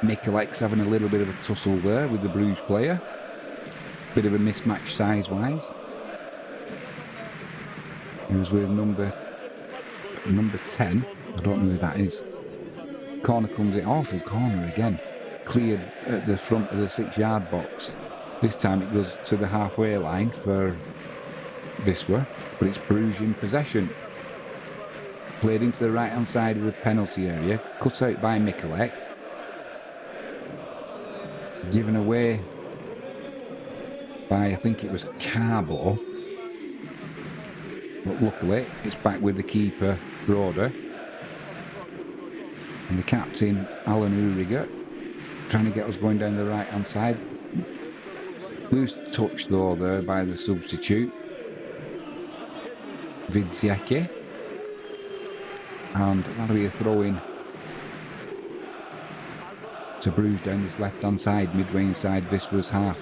S1: Mikulek's having a little bit of a tussle there with the Bruges player. Bit of a mismatch size-wise. He was with number 10. I don't know who that is. Corner comes in. Awful corner again. Cleared at the front of the 6-yard box. This time it goes to the halfway line for Wisla, but it's Bruges in possession. Played into the right-hand side of the penalty area. Cut out by Mikulek. Given away by, I think it was Carbo. But luckily, it's back with the keeper, Broder. And the captain, Alan Uriger, trying to get us going down the right-hand side. Loose touch, though, there by the substitute. Vidziecki. And that'll be a throw-in to Bruges down this left-hand side, midway inside Wisla's half.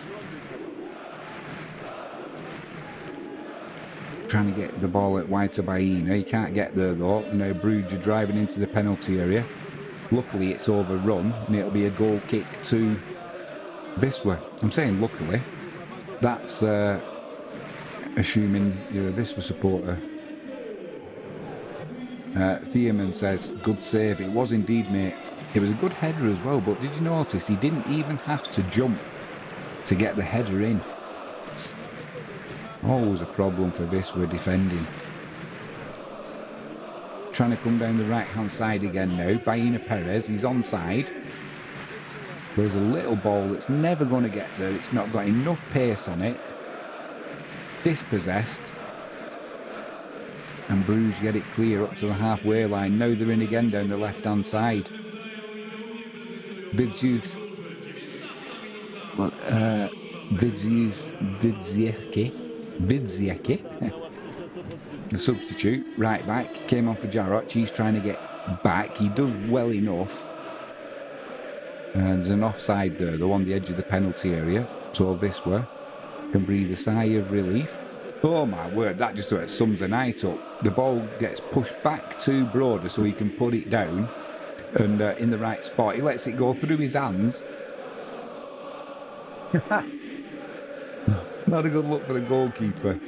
S1: Trying to get the ball at wide to Baena. He can't get there though. Now Bruges are driving into the penalty area. Luckily it's overrun and it'll be a goal kick to Wisla. I'm saying luckily. That's assuming you're a Wisla supporter. Thiemann says, good save. It was indeed, mate. It was a good header as well, but did you notice he didn't even have to jump to get the header in? Always a problem for Wisla defending. Trying to come down the right-hand side again now. Baena Perez, he's onside. There's a little ball that's never going to get there. It's not got enough pace on it. Dispossessed. And Bruges get it clear up to the halfway line. Now they're in again down the left-hand side. Vidziecki. The substitute, right back, came on for Jarrod. He's trying to get back. He does well enough. And there's an offside there, though, on the edge of the penalty area. So Wisla can breathe a sigh of relief. Oh my word, that just sums the night up. The ball gets pushed back to Broder so he can put it down. And in the right spot, he lets it go through his hands. Not a good look for the goalkeeper.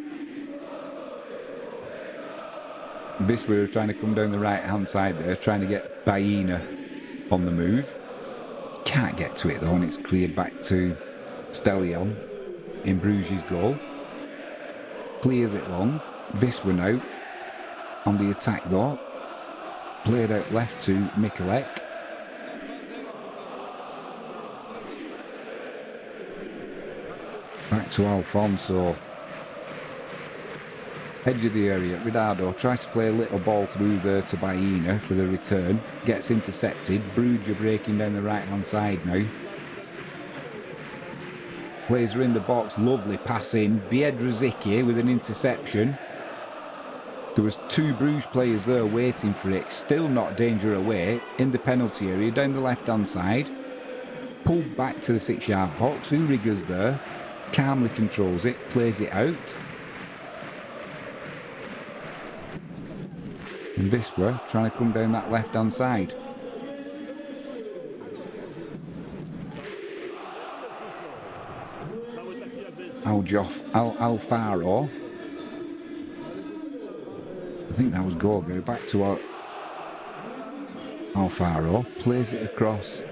S1: Wisla are trying to come down the right-hand side there, trying to get Baena on the move. Can't get to it though, and it's cleared back to Stellion in Bruges' goal. Clears it long. Wisla now on the attack though. Played out left to Mikulek. Back to Alfonso. Edge of the area. Ridardo tries to play a little ball through there to Baena for the return. Gets intercepted. Brugge breaking down the right-hand side now. Players her in the box. Lovely pass in. Biedrzycki with an interception. There was two Bruges players there waiting for it. Still not danger away. In the penalty area. Down the left-hand side. Pulled back to the 6-yard box. Uriger's there. Calmly controls it. Plays it out. And Wisla trying to come down that left-hand side. Alfaro. I think that was Gorgo. Back to Alfaro. Plays it across.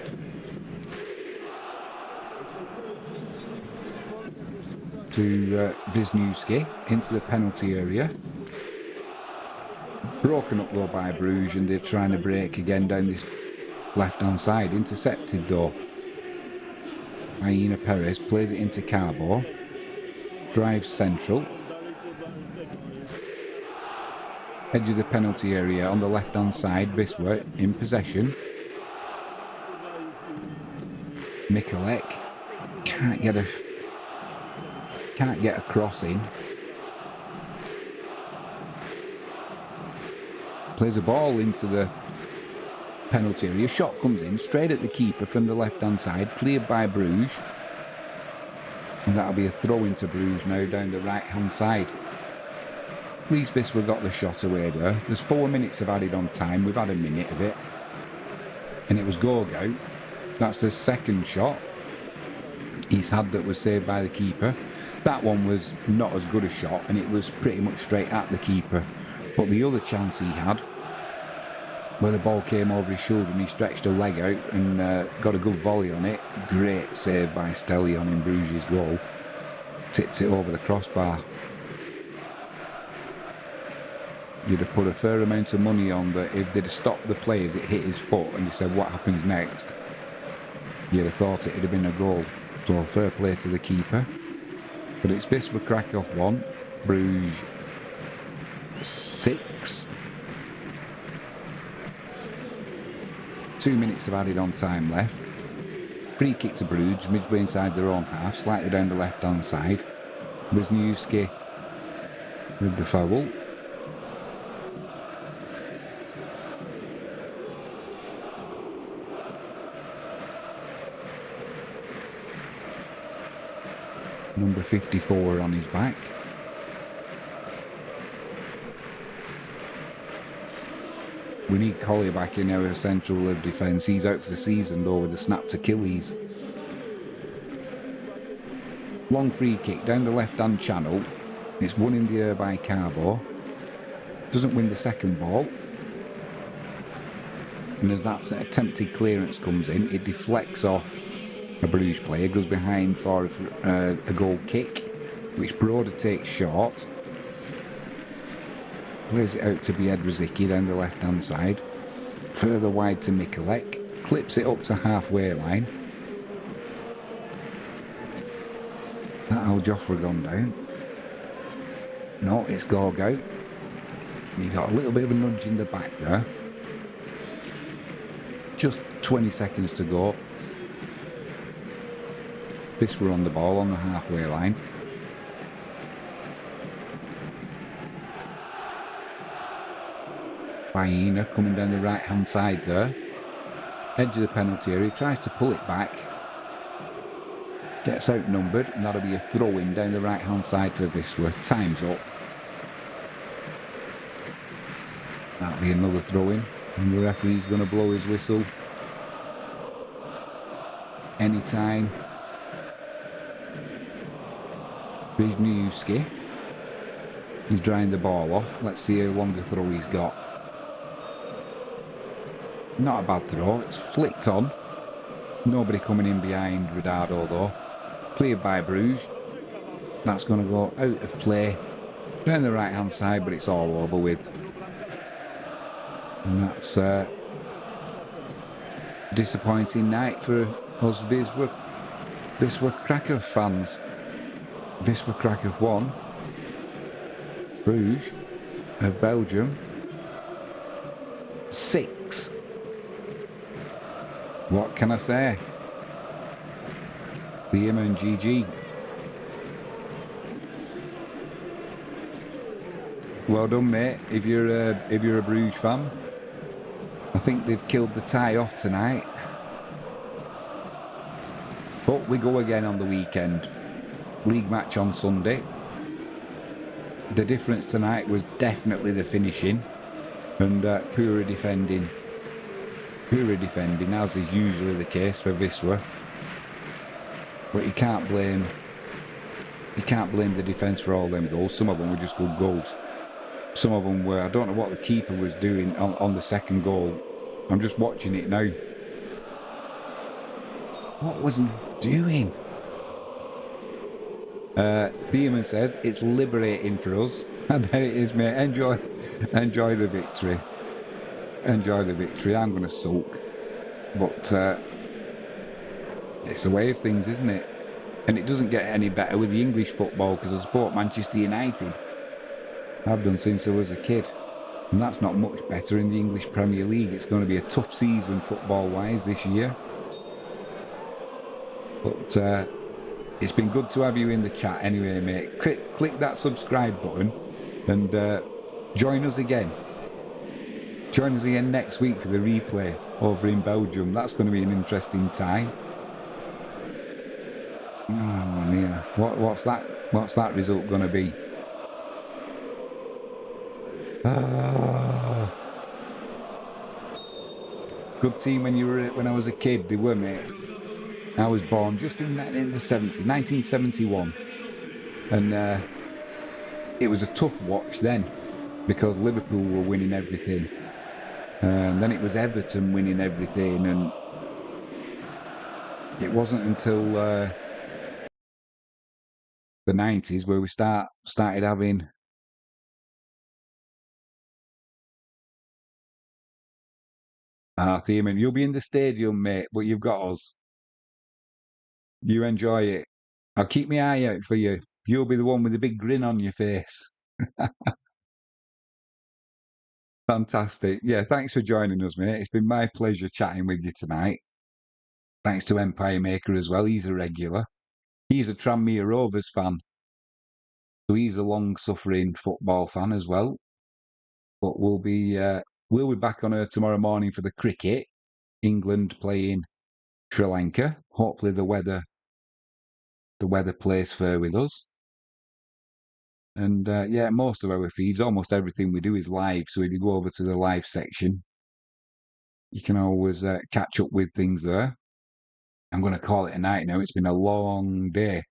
S1: To Wisniewski into the penalty area. Broken up though by Bruges, and they're trying to break again down this left-hand side. Intercepted though. Baena Perez plays it into Carbo. Drives central. Edge of the penalty area on the left-hand side. Wisla in possession. Mikulek can't get a cross in. Plays a ball into the penalty area. Shot comes in straight at the keeper from the left-hand side. Cleared by Bruges. And that'll be a throw into Bruges now down the right-hand side. At least Wisla got the shot away there. There's 4 minutes of added on time. We've had a minute of it. And it was Gorgo. That's the second shot he's had that was saved by the keeper. That one was not as good a shot, and it was pretty much straight at the keeper. But the other chance he had, where the ball came over his shoulder and he stretched a leg out and got a good volley on it. Great save by Stellion in Bruges' goal. Tipped it over the crossbar. You'd have put a fair amount of money on that if they'd have stopped the play as it hit his foot and he said, what happens next? You'd have thought it'd have been a goal. So fair play to the keeper. But it's Wisla Krakow 1, Bruges 6. 2 minutes of added on time left. Free kick to Bruges, midway inside their own half, slightly down the left-hand side. Wisniewski with the foul. Number 54 on his back. We need Collier back in our central of defence. He's out for the season though with a snapped Achilles. Long free kick down the left-hand channel. It's won in the air by Carbo. Doesn't win the second ball. And as that attempted clearance comes in, it deflects off a Bruges player, goes behind for a goal kick, which Broder takes short. Plays it out to Biedrzycki down the left-hand side. Further wide to Mikulek. Clips it up to halfway line. That Al Joffre gone down. No, it's Gorgo. You got a little bit of a nudge in the back there. Just 20 seconds to go. Wisla on the ball on the halfway line. Baena coming down the right-hand side there. Edge of the penalty area, tries to pull it back. Gets outnumbered, and that'll be a throw-in down the right-hand side for Wisla. Time's up. That'll be another throw-in, and the referee's going to blow his whistle. Anytime. Wisniewski. He's drying the ball off. Let's see how long the throw he's got. Not a bad throw. It's flicked on. Nobody coming in behind Ridardo though. Cleared by Bruges. That's going to go out of play. Down the right hand side, but it's all over with. And that's a disappointing night for us Wisla Krakow fans. Wisla Krakow 1, Bruges of Belgium. 6. What can I say? Liam and GG. Well done, mate. If you're a Bruges fan, I think they've killed the tie off tonight. But we go again on the weekend. League match on Sunday. The difference tonight was definitely the finishing and poor defending. Poor defending, as is usually the case for Wisla. But you can't blame the defence for all them goals. Some of them were just good goals. Some of them were, I don't know what the keeper was doing on the second goal. I'm just watching it now. What was he doing? Thiemann says, it's liberating for us. I bet it is, mate. Enjoy the victory. Enjoy the victory. I'm going to sulk. But it's the way of things, isn't it? And it doesn't get any better with the English football because I support Manchester United. I've done since I was a kid. And that's not much better in the English Premier League. It's going to be a tough season football-wise this year. But it's been good to have you in the chat anyway, mate. Click that subscribe button and join us again. Join us again next week for the replay over in Belgium. That's going to be an interesting time. Oh, dear. What's that result going to be? Good team when I was a kid. They were, mate. I was born just in the 70s, 1971, and it was a tough watch then because Liverpool were winning everything, and then it was Everton winning everything, and it wasn't until the 90s where we started having. Thiemann, you'll be in the stadium, mate, but you've got us. You enjoy it. I'll keep my eye out for you. You'll be the one with the big grin on your face. Fantastic. Yeah, thanks for joining us, mate. It's been my pleasure chatting with you tonight. Thanks to Empire Maker as well. He's a regular. He's a Tranmere Rovers fan. So he's a long-suffering football fan as well. But we'll be back on air tomorrow morning for the cricket. England playing Sri Lanka. Hopefully the weather plays fair with us. And yeah, most of our feeds, almost everything we do is live. So if you go over to the live section, you can always catch up with things there. I'm going to call it a night now. It's been a long day.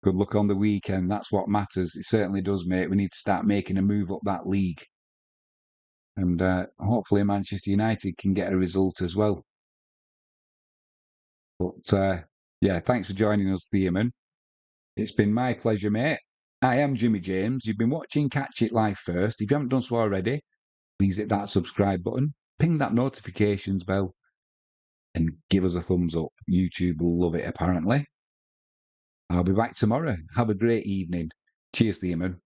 S1: Good luck on the weekend. That's what matters. It certainly does, mate. We need to start making a move up that league. And hopefully Manchester United can get a result as well. But yeah, thanks for joining us, Thiemann. It's been my pleasure, mate. I am Jimmy James. You've been watching Catch It Live First. If you haven't done so already, please hit that subscribe button, ping that notifications bell, and give us a thumbs up. YouTube will love it, apparently. I'll be back tomorrow. Have a great evening. Cheers, Thiemann.